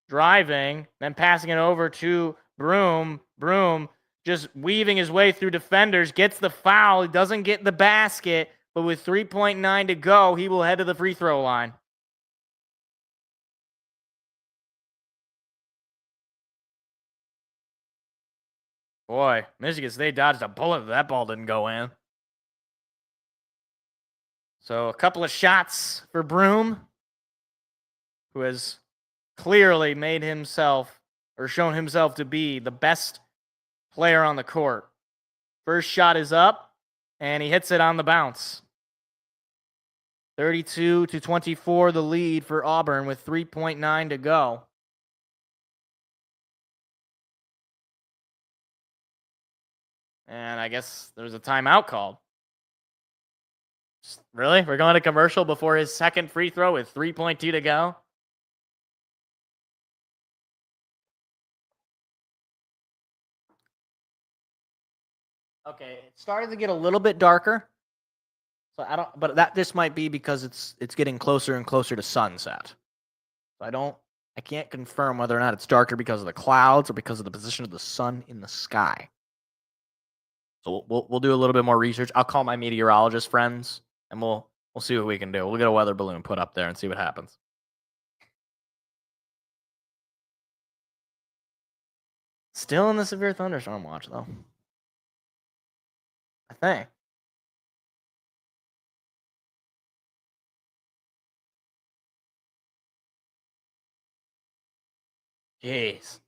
Driving, then passing it over to Broome. Broome just weaving his way through defenders, gets the foul. He doesn't get the basket, but with 3.9 to go, he will head to the free throw line. Boy, Michigan State dodged a bullet. That ball didn't go in. So a couple of shots for Broome, who has clearly made himself or shown himself to be the best player on the court. First shot is up, and he hits it on the bounce. 32-24, the lead for Auburn with 3.9 to go. And I guess there's a timeout called. Really? We're going to commercial before his second free throw with 3.2 to go? Okay, it started to get a little bit darker. So this might be because it's getting closer and closer to sunset. So I can't confirm whether or not it's darker because of the clouds or because of the position of the sun in the sky. So we'll do a little bit more research. I'll call my meteorologist friends and we'll see what we can do. We'll get a weather balloon put up there and see what happens. Still in the severe thunderstorm watch though. I think. Jeez.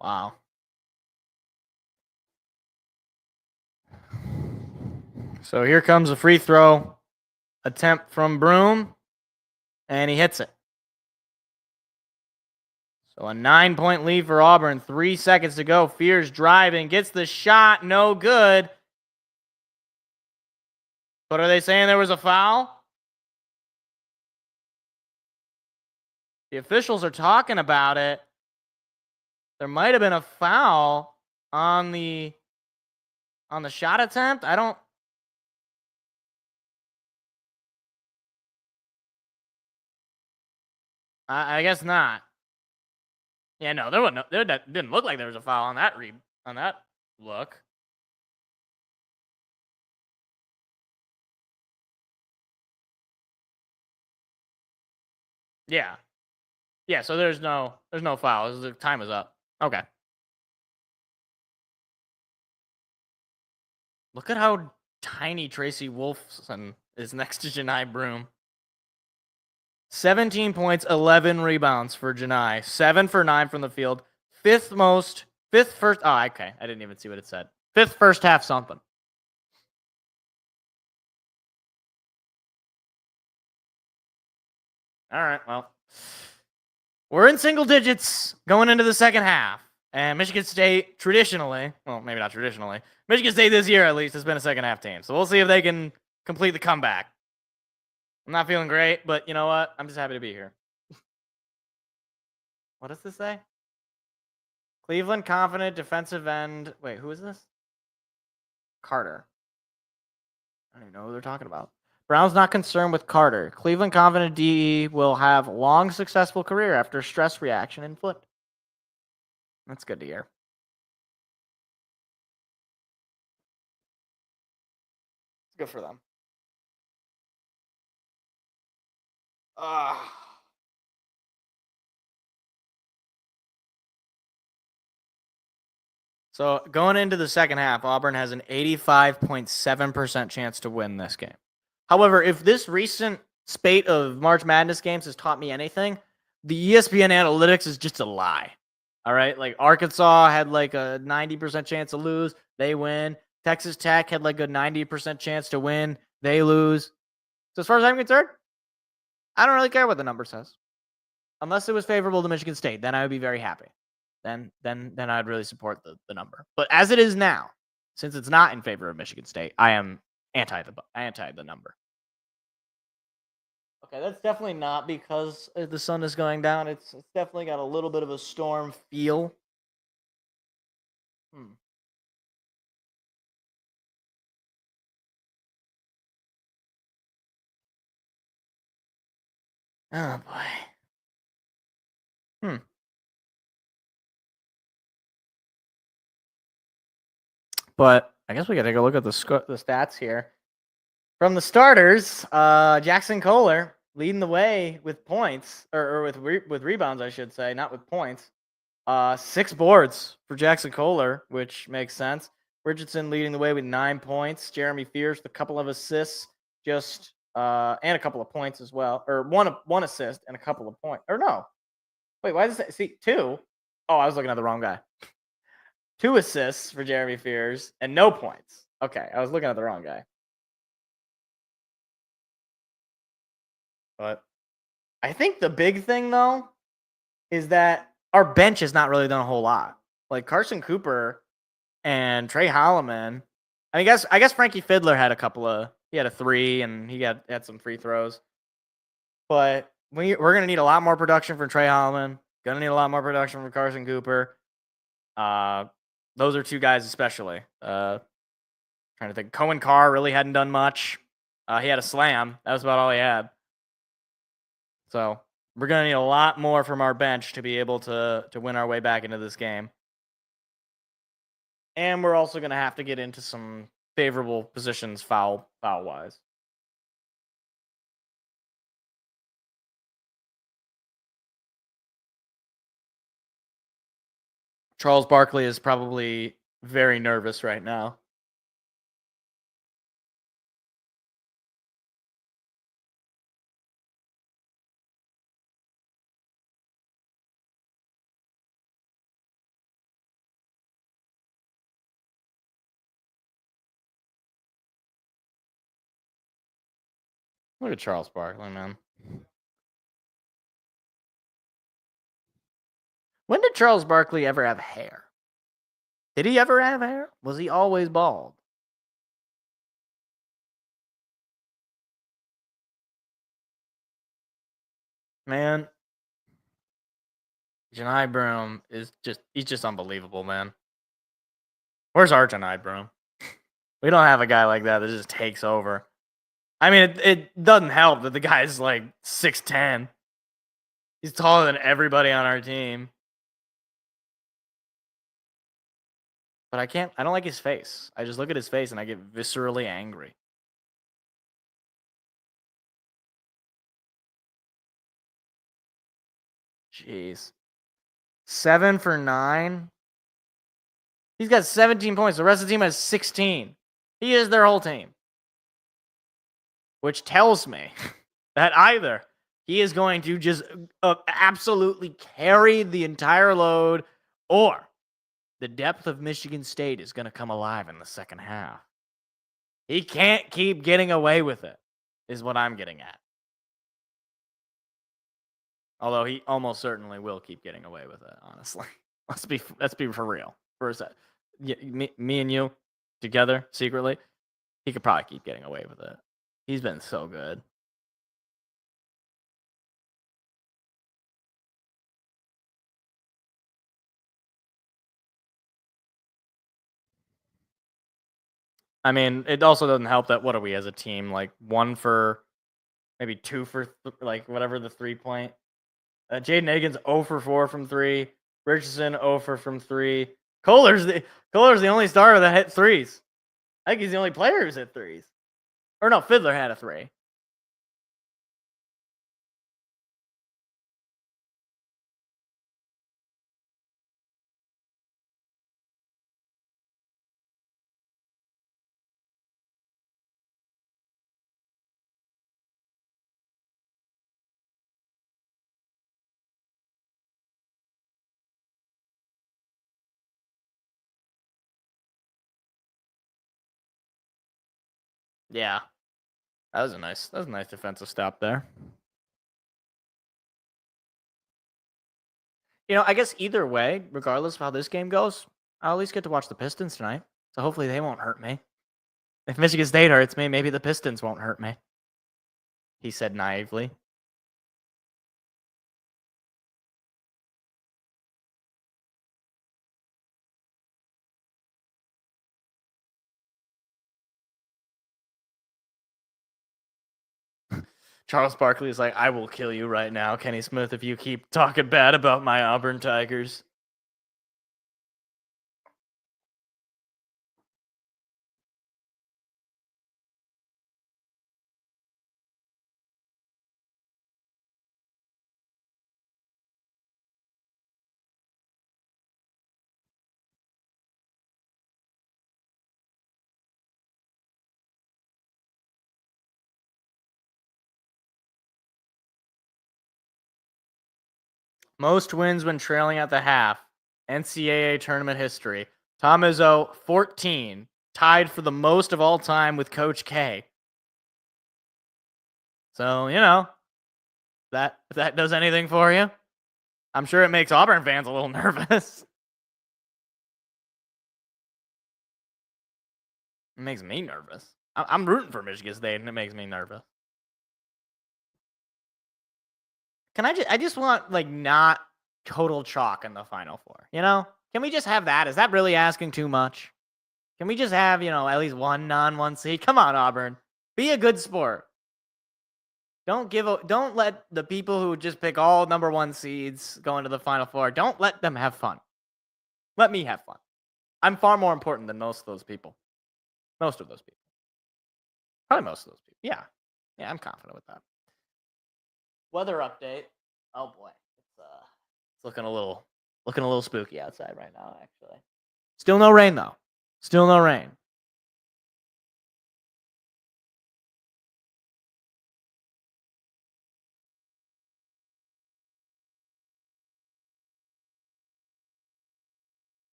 Wow. So here comes a free throw attempt from Broome, and he hits it. So a 9-point lead for Auburn. 3 seconds to go. Fears driving. Gets the shot. No good. But are they saying there was a foul? The officials are talking about it. There might have been a foul on the shot attempt. I guess not. Yeah, no, there didn't look like there was a foul on that look. Yeah. Yeah, so there's no foul. The time is up. Okay. Look at how tiny Tracy Wolfson is next to Janai Broom. 17 points, 11 rebounds for Janai. 7 for 9 from the field. Fifth first. Oh, okay. I didn't even see what it said. Fifth first half something. All right, well. We're in single digits going into the second half. And Michigan State traditionally, well, maybe not traditionally, Michigan State this year at least has been a second half team. So we'll see if they can complete the comeback. I'm not feeling great, but you know what? I'm just happy to be here. What does this say? Cleveland confident defensive end. Wait, who is this? Carter. I don't even know who they're talking about. Brown's not concerned with Carter. Cleveland confident DE will have long successful career after stress reaction in foot. That's good to hear. Good for them. So going into the second half, Auburn has an 85.7% chance to win this game. However, if this recent spate of March Madness games has taught me anything, the ESPN analytics is just a lie. All right? Like Arkansas had like a 90% chance to lose, they win. Texas Tech had like a 90% chance to win, they lose. So as far as I'm concerned, I don't really care what the number says. Unless it was favorable to Michigan State, then I would be very happy. Then I'd really support the number. But as it is now, since it's not in favor of Michigan State, I am anti the number. Okay, that's definitely not because the sun is going down. It's definitely got a little bit of a storm feel. Oh boy. But I guess we got to take a look at the stats here. From the starters, Jackson Kohler leading the way with points, or with rebounds, I should say, not with points. 6 boards for Jackson Kohler, which makes sense. Richardson leading the way with 9 points. Jeremy Fears with a couple of assists, and a couple of points as well, or one assist and a couple of points. Or no, wait, why does it see 2? Oh, I was looking at the wrong guy. 2 assists for Jeremy Fears and no points. Okay, I was looking at the wrong guy. But I think the big thing though is that our bench has not really done a whole lot. Like Carson Cooper and Trey Holloman. I guess Frankie Fiddler had he had a 3 and he had some free throws. But we're gonna need a lot more production from Trey Holloman. Gonna need a lot more production from Carson Cooper. Those are 2 guys especially. Trying to think. Cohen Carr really hadn't done much. He had a slam. That was about all he had. So we're going to need a lot more from our bench to be able to win our way back into this game. And we're also going to have to get into some favorable positions foul-wise. Charles Barkley is probably very nervous right now. Look at Charles Barkley, man. When did Charles Barkley ever have hair? Did he ever have hair? Was he always bald? Man, Janai Broom he's just unbelievable, man. Where's our Janai Broom? We don't have a guy like that just takes over. I mean, it doesn't help that the guy's like 6'10". He's taller than everybody on our team. But I don't like his face. I just look at his face and I get viscerally angry. Jeez. 7 for 9. He's got 17 points. The rest of the team has 16. He is their whole team. Which tells me that either he is going to just absolutely carry the entire load, or the depth of Michigan State is going to come alive in the second half. He can't keep getting away with it, is what I'm getting at. Although he almost certainly will keep getting away with it, honestly. Let's be for real. For a sec. Me and you together secretly, he could probably keep getting away with it. He's been so good. I mean, it also doesn't help that what are we as a team? Like 1 for, maybe 2 for like whatever the 3-point. Jaden Egan's 0 for 4 from 3. Richardson 0 for from 3. Kohler's the only starter that hit threes. I think he's the only player who's hit threes. Or no, Fiddler had a 3. Yeah. That was a nice defensive stop there. You know, I guess either way, regardless of how this game goes, I'll at least get to watch the Pistons tonight. So hopefully they won't hurt me. If Michigan State hurts me, maybe the Pistons won't hurt me. He said naively. Charles Barkley is like, I will kill you right now, Kenny Smith, if you keep talking bad about my Auburn Tigers. Most wins when trailing at the half. NCAA tournament history. Tom Izzo, 14. Tied for the most of all time with Coach K. So, you know, if that does anything for you, I'm sure it makes Auburn fans a little nervous. It makes me nervous. I'm rooting for Michigan State, and it makes me nervous. I just want, like, not total chalk in the Final Four, you know? Can we just have that? Is that really asking too much? Can we just have, at least one non-1 seed? Come on, Auburn. Be a good sport. Don't let the people who just pick all number 1 seeds go into the Final Four. Don't let them have fun. Let me have fun. I'm far more important than most of those people. Most of those people. Probably most of those people. Yeah. Yeah, I'm confident with that. Weather update. Oh boy. It's looking a little spooky outside right now, actually. Still no rain though. Still no rain.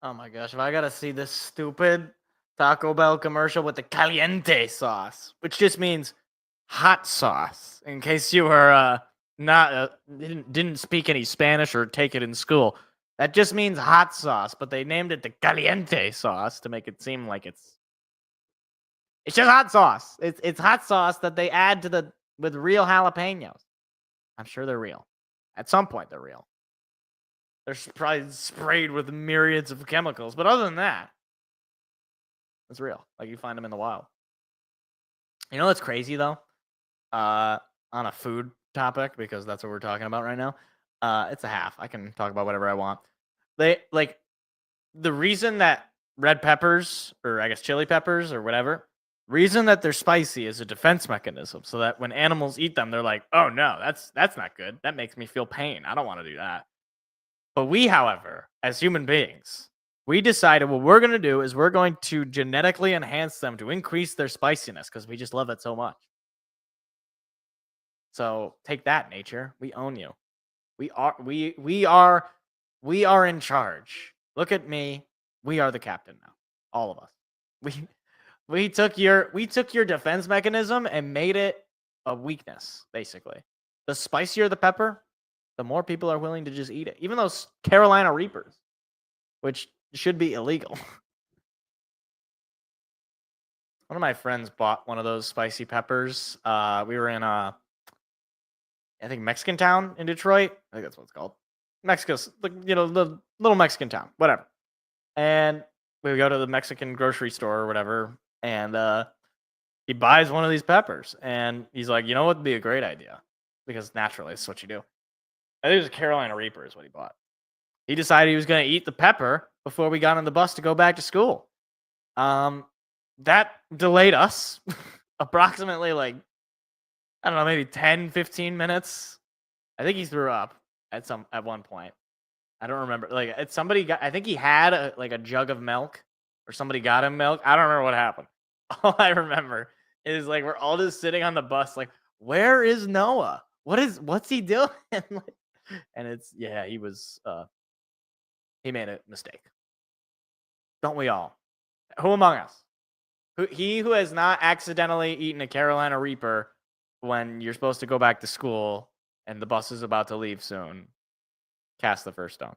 Oh my gosh, if I gotta see this stupid Taco Bell commercial with the caliente sauce, which just means hot sauce. In case you were not didn't speak any Spanish or take it in school, that just means hot sauce. But they named it the caliente sauce to make it seem like it's just hot sauce. It's hot sauce that they add to with real jalapenos. I'm sure they're real. At some point, they're real. They're probably sprayed with myriads of chemicals, but other than that, it's real. Like you find them in the wild. You know what's crazy though? On a food topic, because that's what we're talking about right now. It's a half. I can talk about whatever I want. They like the reason that red peppers, or I guess chili peppers or whatever, reason that they're spicy is a defense mechanism, so that when animals eat them, they're like, "Oh no, that's not good. That makes me feel pain. I don't want to do that." But we, however, as human beings, we decided what we're going to do is we're going to genetically enhance them to increase their spiciness because we just love it so much. So take that, nature. We own you. We are in charge. Look at me. We are the captain now. All of us. We took your defense mechanism and made it a weakness, basically. The spicier the pepper, the more people are willing to just eat it. Even those Carolina Reapers, which should be illegal. One of my friends bought one of those spicy peppers. We were in I think Mexican town in Detroit. I think that's what it's called. Mexico's, the little Mexican town, whatever. And we would go to the Mexican grocery store or whatever, and he buys one of these peppers, and he's like, you know what would be a great idea? Because naturally, it's what you do. I think it was a Carolina Reaper is what he bought. He decided he was going to eat the pepper before we got on the bus to go back to school. That delayed us approximately, like, I don't know, maybe 10, 15 minutes. I think he threw up at one point. I don't remember. Like, I think he had a jug of milk, or somebody got him milk. I don't remember what happened. All I remember is, like, we're all just sitting on the bus, like, where is Noah? What's he doing? And he made a mistake. Don't we all? Who among us? He who has not accidentally eaten a Carolina Reaper when you're supposed to go back to school and the bus is about to leave soon, cast the first stone.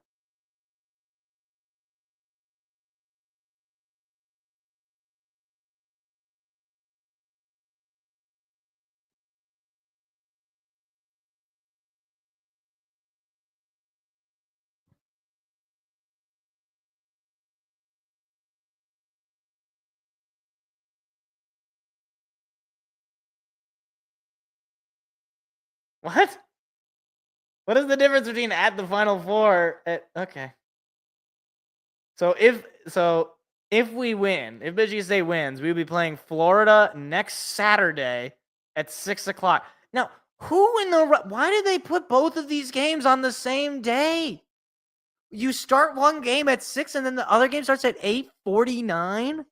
What? What is the difference between at the Final Four? Okay. So if we win, if Michigan State wins, we'll be playing Florida next Saturday at 6:00. Now, why did they put both of these games on the same day? You start one game at 6 and then the other game starts at 8:49?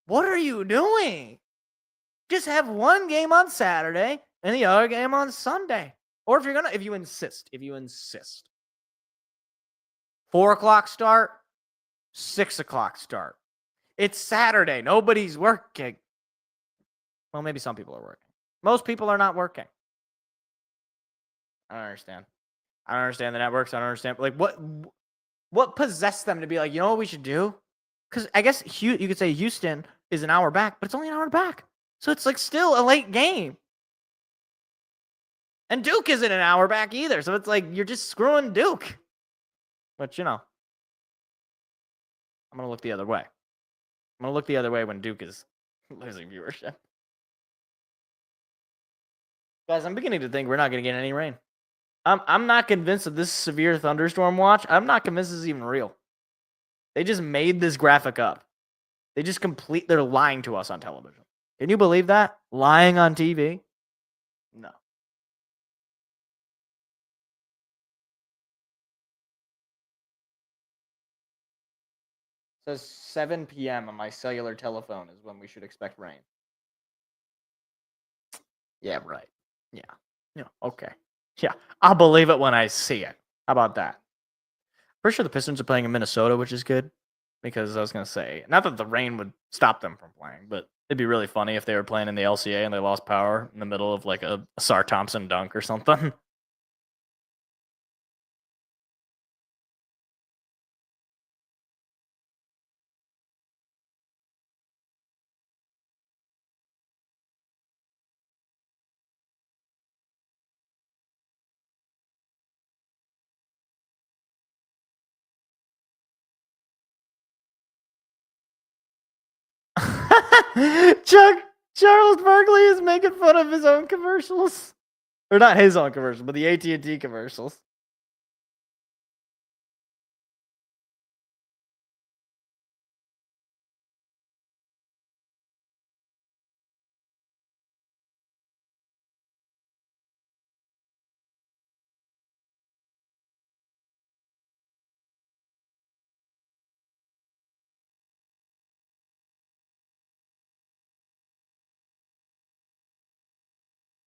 What are you doing? Just have one game on Saturday and the other game on Sunday. Or if you insist. 4:00 start, 6:00 start. It's Saturday. Nobody's working. Well, maybe some people are working. Most people are not working. I don't understand. I don't understand the networks. I don't understand. Like, what possessed them to be like, you know what we should do? Because I guess you could say Houston is an hour back, but it's only an hour back. So it's like still a late game. And Duke isn't an hour back either. So it's like you're just screwing Duke. But, I'm going to look the other way. I'm going to look the other way when Duke is losing viewership. Guys, I'm beginning to think we're not going to get any rain. I'm not convinced of this severe thunderstorm watch. I'm not convinced this is even real. They just made this graphic up. They're lying to us on television. Can you believe that? Lying on TV? No. It says 7 p.m. on my cellular telephone is when we should expect rain. Yeah, right. Yeah, okay. Yeah, I'll believe it when I see it. How about that? Pretty sure the Pistons are playing in Minnesota, which is good. Because I was going to say, not that the rain would stop them from playing, but It'd be really funny if they were playing in the LCA and they lost power in the middle of like a Sar Thompson dunk or something. Chuck Charles Barkley is making fun of his own commercials, or not his own commercials, but the AT&T commercials.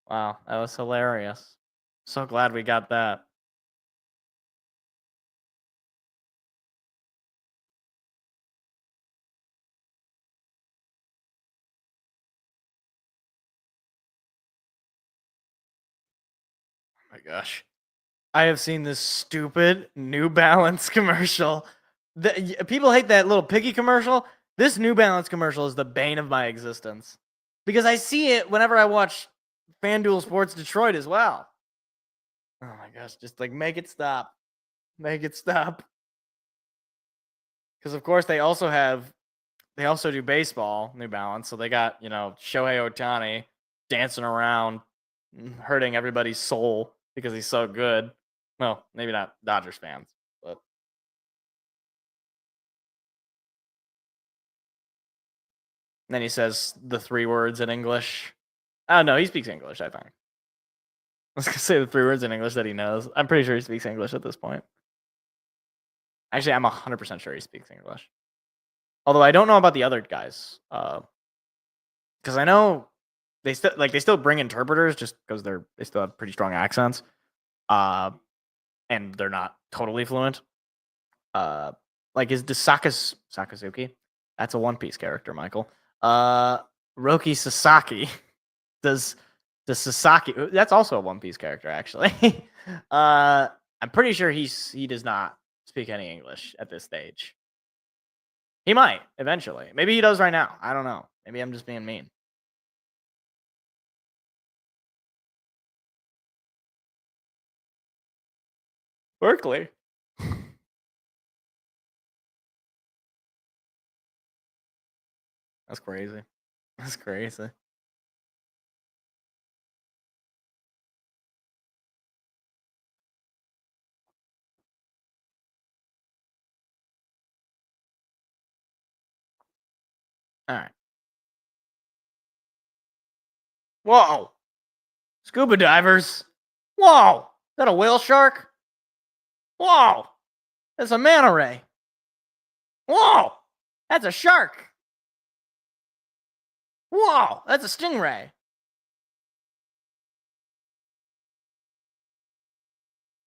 Wow, that was hilarious. So glad we got that. Oh my gosh. I have seen this stupid New Balance commercial. People hate that little piggy commercial. This New Balance commercial is the bane of my existence because I see it whenever I watch FanDuel Sports Detroit as well. Oh my gosh, just like make it stop. Make it stop. Because of course they also do baseball, New Balance. So they got, Shohei Ohtani dancing around, hurting everybody's soul because he's so good. Well, maybe not Dodgers fans, but then he says the 3 words in English. Oh no, he speaks English, I think. I was gonna say the 3 words in English that he knows. I'm pretty sure he speaks English at this point. Actually, I'm 100% sure he speaks English. Although I don't know about the other guys, because I know they still bring interpreters just because they still have pretty strong accents, and they're not totally fluent. Like is Sakazuki? That's a One Piece character, Michael. Roki Sasaki. Does Sasaki? That's also a One Piece character, actually. I'm pretty sure he does not speak any English at this stage. He might eventually. Maybe he does right now. I don't know. Maybe I'm just being mean. Berkeley. That's crazy. That's crazy. All right. Whoa. Scuba divers. Whoa. Is that a whale shark? Whoa. That's a manta ray. Whoa. That's a shark. Whoa. That's a stingray.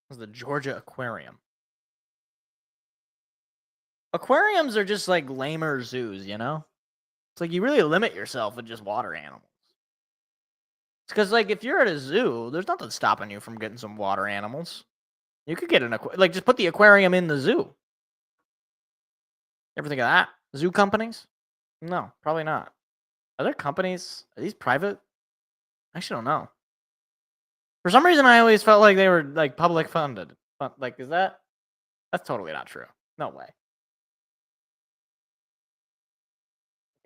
That's the Georgia Aquarium. Aquariums are just like lamer zoos, It's like you really limit yourself with just water animals. It's because, like, if you're at a zoo, there's nothing stopping you from getting some water animals. You could get just put the aquarium in the zoo. Ever think of that? Zoo companies? No, probably not. Are there companies? Are these private? I actually don't know. For some reason, I always felt like they were like public funded. But like, that's totally not true. No way.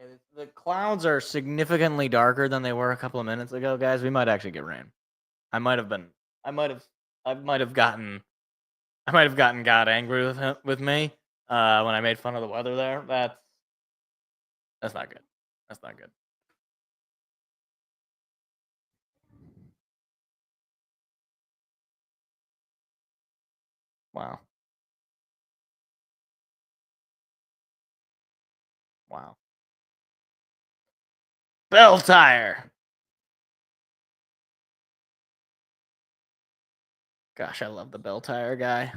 Okay, the clouds are significantly darker than they were a couple of minutes ago, guys. We might actually get rain. I might have gotten God angry with me when I made fun of the weather there. That's not good. That's not good. Wow. Wow. Bell tire. Gosh, I love the bell tire guy.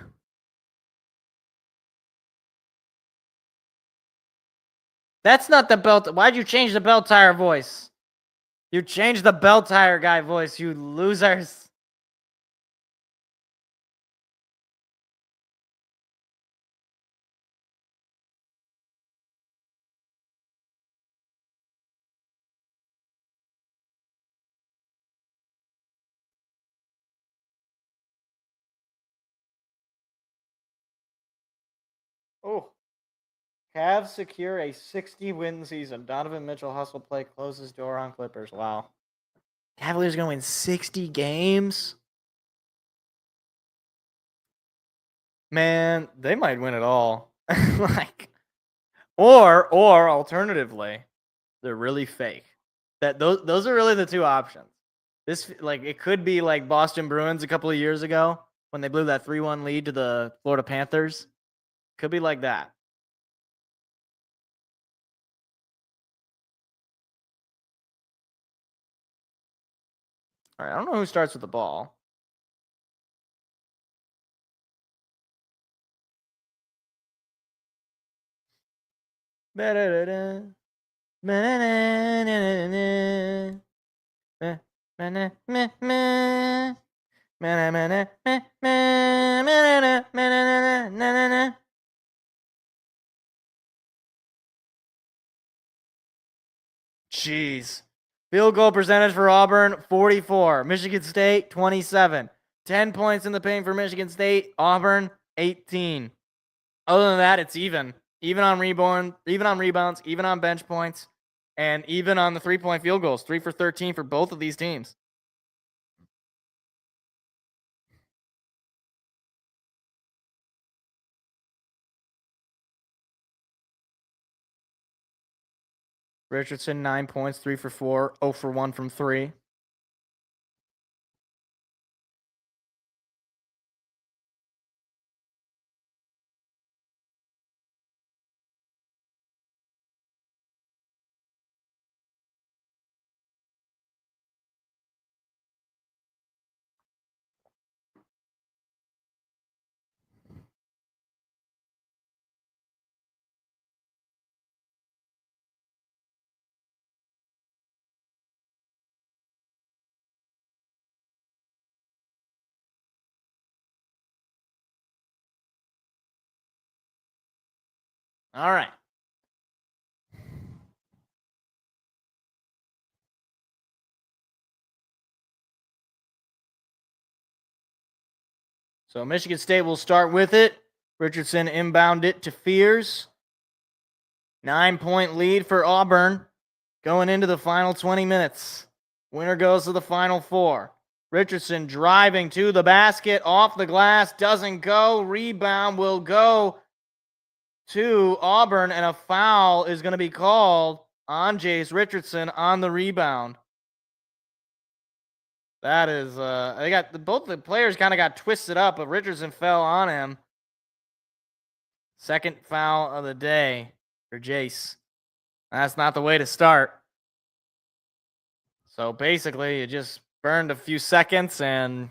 That's not the belt. Why'd you change the belt tire voice? You changed the belt tire guy voice, you losers. Oh. Cavs secure a 60-win season. Donovan Mitchell hustle play closes door on Clippers. Wow. Cavaliers going to win 60 games? Man, they might win it all. or alternatively, they're really fake. Those are really the two options. This it could be like Boston Bruins a couple of years ago when they blew that 3-1 lead to the Florida Panthers. Could be like that. All right, I don't know who starts with the ball. Jeez. Field goal percentage for Auburn, 44. Michigan State, 27. 10 points in the paint for Michigan State. Auburn, 18. Other than that, it's even. Even on rebounds, even on bench points, and even on the 3-point field goals. 3 for 13 for both of these teams. Richardson, 9 points, 3 for 4, 0 for 1 from 3. All right. So Michigan State will start with it. Richardson inbound it to Fears. 9-point lead for Auburn going into the final 20 minutes. Winner goes to the Final Four. Richardson driving to the basket, off the glass, doesn't go. Rebound will go to Auburn, and a foul is going to be called on Jace Richardson on the rebound. That is, they got both the players kind of got twisted up, but Richardson fell on him. Second foul of the day for Jace. That's not the way to start. So basically, you just burned a few seconds and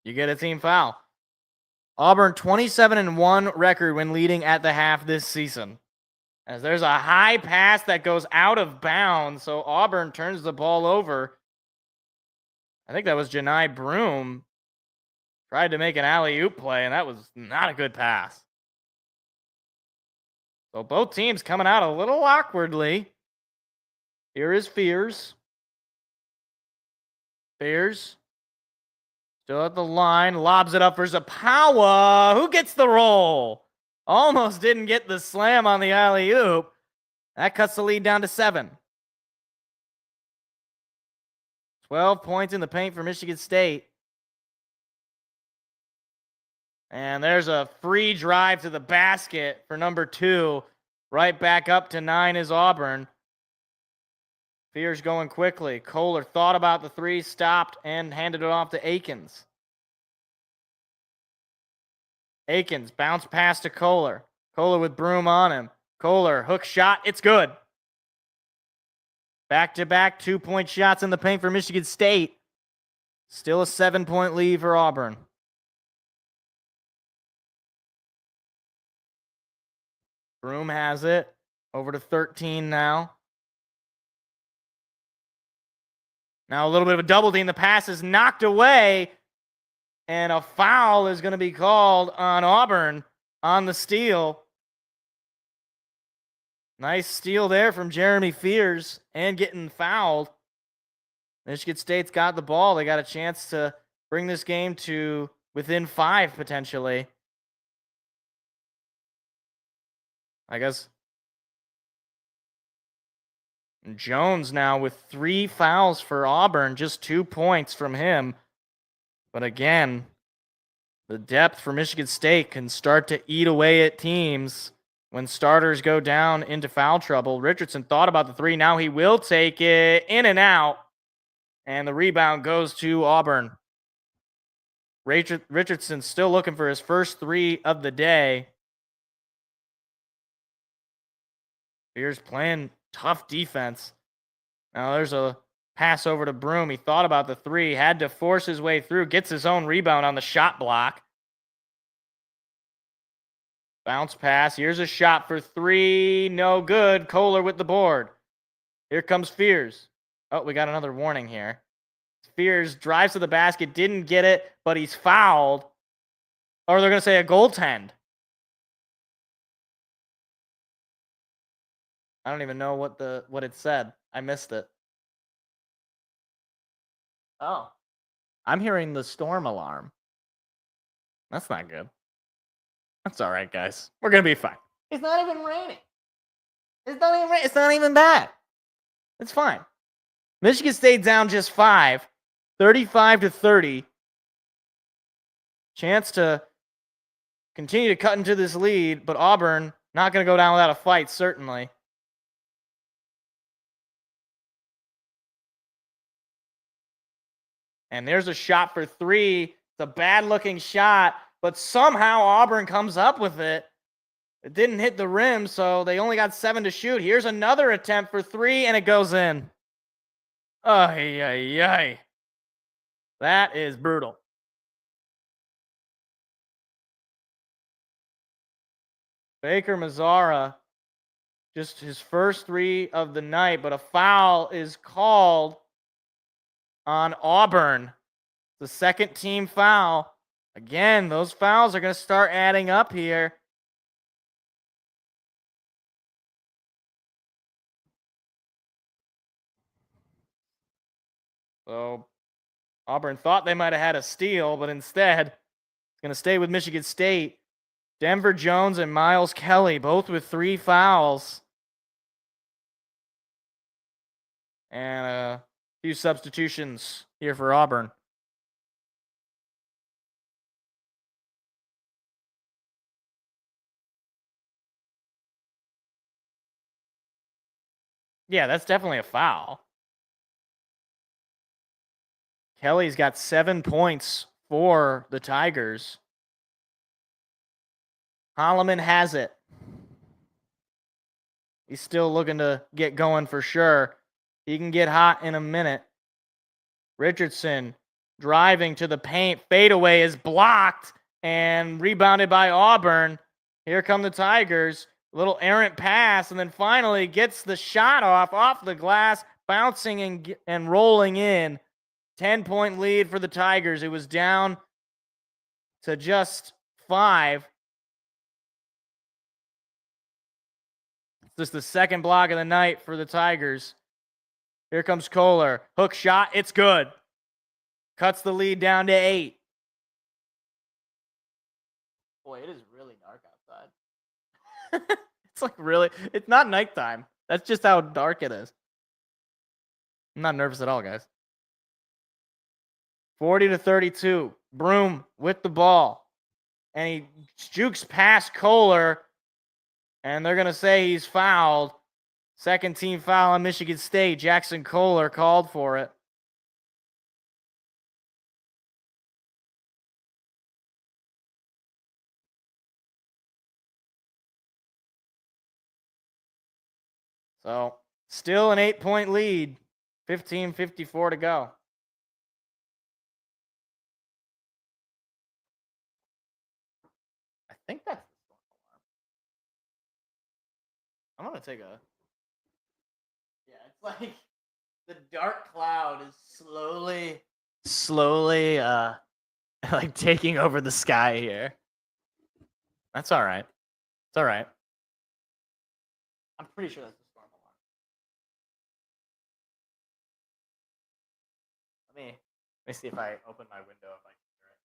you get a team foul. Auburn 27-1 record when leading at the half this season. As there's a high pass that goes out of bounds, so Auburn turns the ball over. I think that was Janai Broom. Tried to make an alley-oop play, and that was not a good pass. So both teams coming out a little awkwardly. Here is Fears. Fears. Still at the line. Lobs it up for Zapawa. Who gets the roll? Almost didn't get the slam on the alley-oop. That cuts the lead down to 7. 12 points in the paint for Michigan State. And there's a free drive to the basket for number 2. Right back up to 9 is Auburn. Fears going quickly. Kohler thought about the 3, stopped, and handed it off to Akins. Akins, bounce pass to Kohler. Kohler with Broom on him. Kohler, hook shot, it's good. Back-to-back 2-point shots in the paint for Michigan State. Still a 7-point lead for Auburn. Broom has it. Over to 13 now. Now a little bit of a double team. The pass is knocked away. And a foul is going to be called on Auburn on the steal. Nice steal there from Jeremy Fears and getting fouled. Michigan State's got the ball. They got a chance to bring this game to within 5 potentially. I guess Jones now with 3 fouls for Auburn, just 2 points from him. But again, the depth for Michigan State can start to eat away at teams when starters go down into foul trouble. Richardson thought about the 3. Now he will take it in and out. And the rebound goes to Auburn. Richardson still looking for his first 3 of the day. Fears playing tough defense. Now there's a pass over to Broom. He thought about the 3, had to force his way through, gets his own rebound on the shot block. Bounce pass. Here's a shot for 3. No good. Kohler with the board. Here comes Fears. Oh, we got another warning here. Fears drives to the basket, didn't get it, but he's fouled. Or they're going to say a goaltend. I don't even know what it said. I missed it. Oh. I'm hearing the storm alarm. That's not good. That's all right, guys. We're going to be fine. It's not even raining. It's not even bad. It's fine. Michigan State down just 5, 35-30. Chance to continue to cut into this lead, but Auburn not going to go down without a fight, certainly. And there's a shot for 3. It's a bad-looking shot, but somehow Auburn comes up with it. It didn't hit the rim, so they only got 7 to shoot. Here's another attempt for 3, and it goes in. Ay, ay, ay. That is brutal. Baker Mazzara, just his first 3 of the night, but a foul is called on Auburn. The second team foul. Again, those fouls are going to start adding up here. So Auburn thought they might have had a steal, but instead it's going to stay with Michigan State. Denver Jones and Miles Kelly, both with 3 fouls. And a few substitutions here for Auburn. Yeah, that's definitely a foul. Kelly's got 7 points for the Tigers. Holloman has it. He's still looking to get going for sure. He can get hot in a minute. Richardson driving to the paint. Fadeaway is blocked and rebounded by Auburn. Here come the Tigers. A little errant pass, and then finally gets the shot off the glass, bouncing and rolling in. 10-point lead for the Tigers. It was down to just 5. This is the second block of the night for the Tigers. Here comes Kohler. Hook shot. It's good. Cuts the lead down to 8. Boy, it is really dark outside. It's not nighttime. That's just how dark it is. I'm not nervous at all, guys. 40-32. Broom with the ball. And he jukes past Kohler. And they're going to say he's fouled. Second team foul on Michigan State. Jackson Kohler called for it. So, still an 8-point lead. 15:54 to go. I think that's I'm gonna take a. Yeah, it's like the dark cloud is slowly, like taking over the sky here. That's all right. It's all right. I'm pretty sure that's the storm alarm. Let me see if I open my window if I can hear it.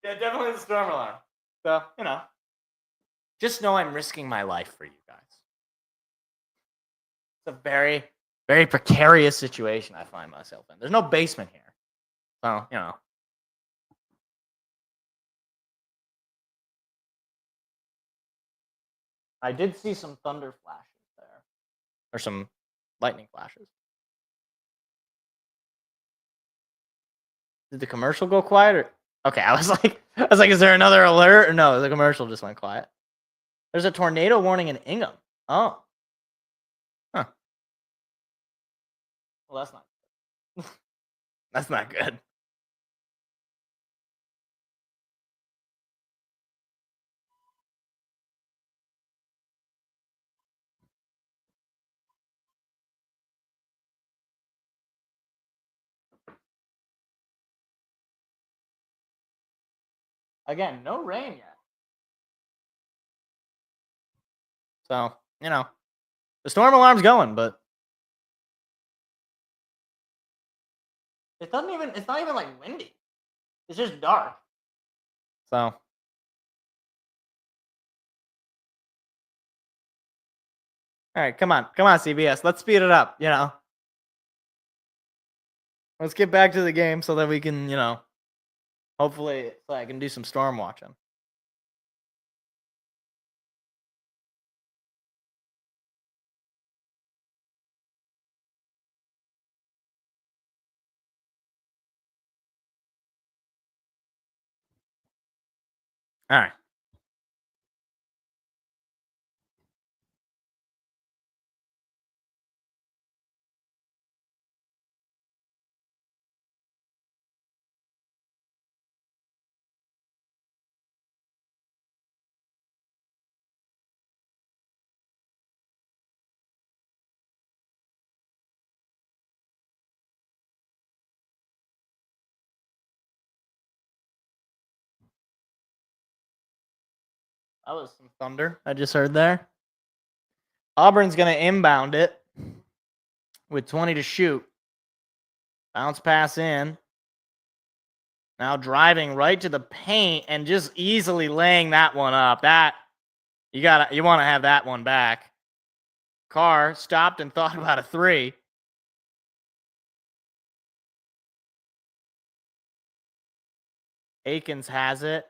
Yeah, definitely the storm alarm. So, just know I'm risking my life for you guys. It's a very, very precarious situation I find myself in. There's no basement here. So, I did see some thunder flashes there. Or some lightning flashes. Did the commercial go quiet? Or... Okay, I was like, is there another alert? Or no, the commercial just went quiet. There's a tornado warning in Ingham. Oh. Huh. Well, that's not good. That's not good. Again, no rain yet. So, the storm alarm's going, but it's not even like windy. It's just dark. So, all right, come on, CBS. Let's speed it up, Let's get back to the game so that we can, hopefully so I can do some storm watching. All right. That was some thunder I just heard there. Auburn's going to inbound it with 20 to shoot. Bounce pass in. Now driving right to the paint and just easily laying that one up. That you want to have that one back. Carr stopped and thought about a three. Akins has it.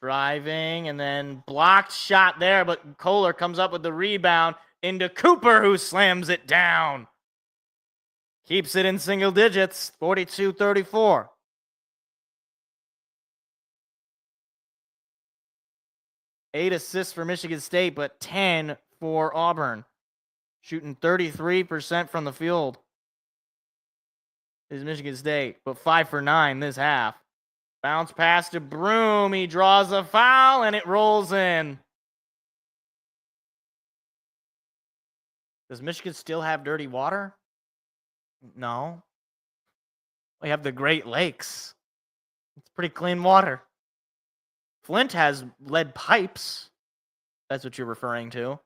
Driving and then blocked shot there, but Kohler comes up with the rebound into Cooper, who slams it down. Keeps it in single digits, 42-34. Eight assists for Michigan State, but 10 for Auburn. Shooting 33% from the field is Michigan State, but 5 for 9 this half. Bounce pass to Broom. He draws a foul, and it rolls in. Does Michigan still have dirty water? No. We have the Great Lakes. It's pretty clean water. Flint has lead pipes. That's what you're referring to.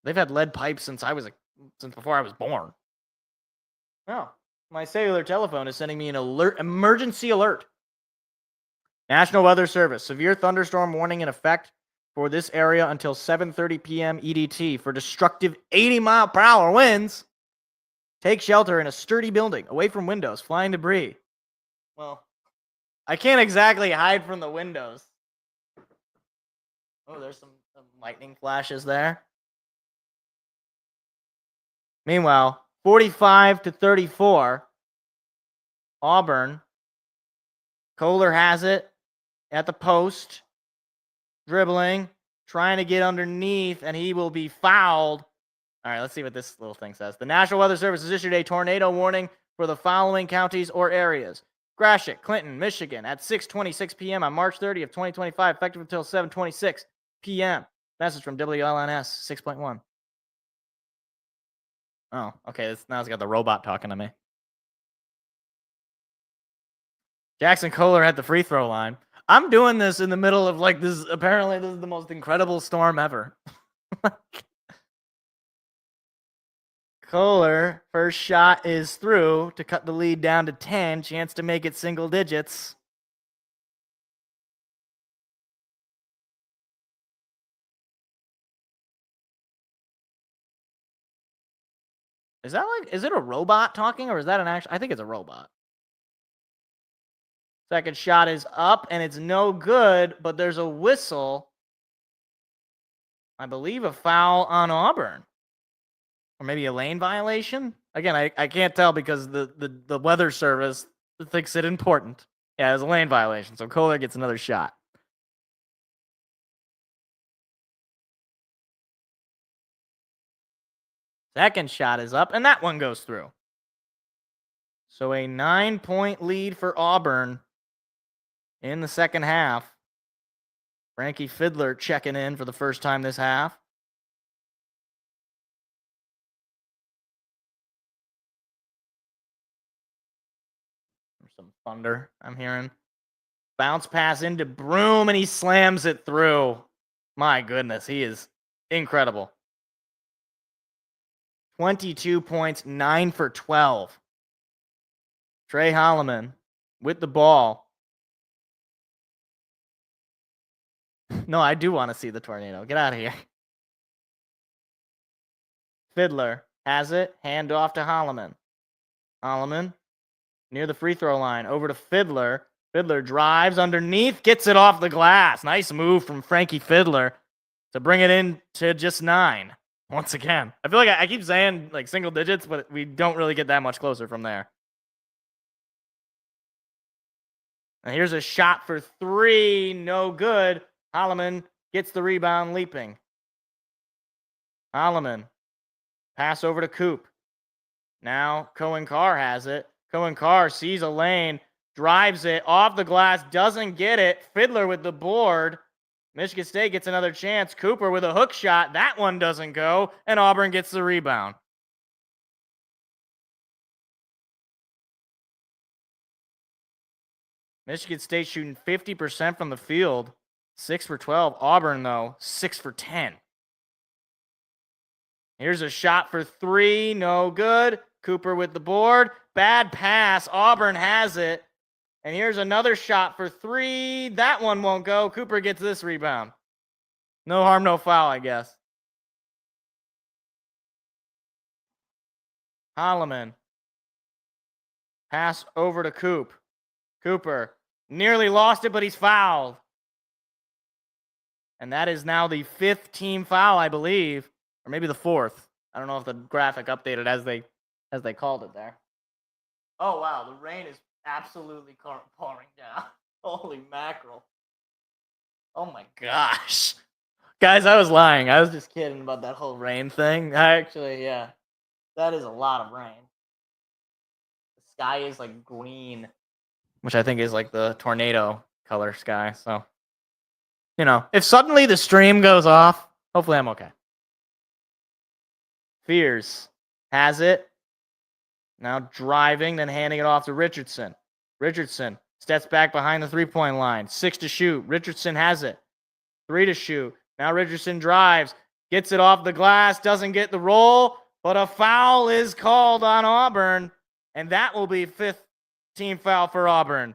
They've had lead pipes since before I was born. No. My cellular telephone is sending me an emergency alert. National Weather Service, severe thunderstorm warning in effect for this area until 7:30 p.m. EDT for destructive 80-mile-per-hour winds. Take shelter in a sturdy building, away from windows, flying debris. Well, I can't exactly hide from the windows. Oh, there's some lightning flashes there. Meanwhile, 45-34, Auburn. Kohler has it at the post, dribbling, trying to get underneath, and he will be fouled All right, let's see what this little thing says. The National Weather Service has issued a tornado warning for the following counties or areas. Gratiot, Clinton, Michigan at 6:26 p.m. on March 30th, 2025, effective until 7:26 p.m. Message from WLNS 6.1. Oh, okay. Now it's got the robot talking to me. Jackson Kohler at the free throw line. I'm doing this in the middle of like this. Apparently, this is the most incredible storm ever. Kohler, first shot is through to cut the lead down to 10. Chance to make it single digits. Is it a robot talking or is that an actual? I think it's a robot. Second shot is up and it's no good, but there's a whistle. I believe a foul on Auburn. Or maybe a lane violation? Again, I can't tell because the weather service thinks it important. Yeah, it was a lane violation, so Kohler gets another shot. Second shot is up, and that one goes through. So a 9-point lead for Auburn in the second half. Frankie Fiddler checking in for the first time this half. There's some thunder I'm hearing. Bounce pass into Broom, and he slams it through. My goodness, he is incredible. 22 points, 9 for 12. Trey Holloman with the ball. No, I do want to see the tornado. Get out of here. Fiddler has it. Hand off to Holloman. Holloman near the free throw line. Over to Fiddler. Fiddler drives underneath. Gets it off the glass. Nice move from Frankie Fiddler to bring it in to just 9. Once again. I feel like I keep saying like single digits, but we don't really get that much closer from there. And here's a shot for 3. No good. Holloman gets the rebound leaping. Holloman. Pass over to Coop. Now Cohen Carr has it. Cohen Carr sees a lane. Drives it off the glass. Doesn't get it. Fiddler with the board. Michigan State gets another chance. Cooper with a hook shot. That one doesn't go. And Auburn gets the rebound. Michigan State shooting 50% from the field. 6 for 12. Auburn, though, 6 for 10. Here's a shot for 3. No good. Cooper with the board. Bad pass. Auburn has it. And here's another shot for 3. That one won't go. Cooper gets this rebound. No harm, no foul, I guess. Holloman. Pass over to Coop. Cooper nearly lost it, but he's fouled. And that is now the 5th team foul, I believe. Or maybe the 4th. I don't know if the graphic updated as they called it there. Oh, wow. The rain is absolutely pouring down. Holy mackerel. Oh, my gosh. Guys, I was lying. I was just kidding about that whole rain thing. Yeah. That is a lot of rain. The sky is like green, which I think is like the tornado color sky. So, you know, if suddenly the stream goes off, hopefully I'm okay. Fears has it. Now driving, then handing it off to Richardson. Richardson steps back behind the three-point line. 6 to shoot. Richardson has it. 3 to shoot. Now Richardson drives. Gets it off the glass. Doesn't get the roll. But a foul is called on Auburn. And that will be 5th team foul for Auburn.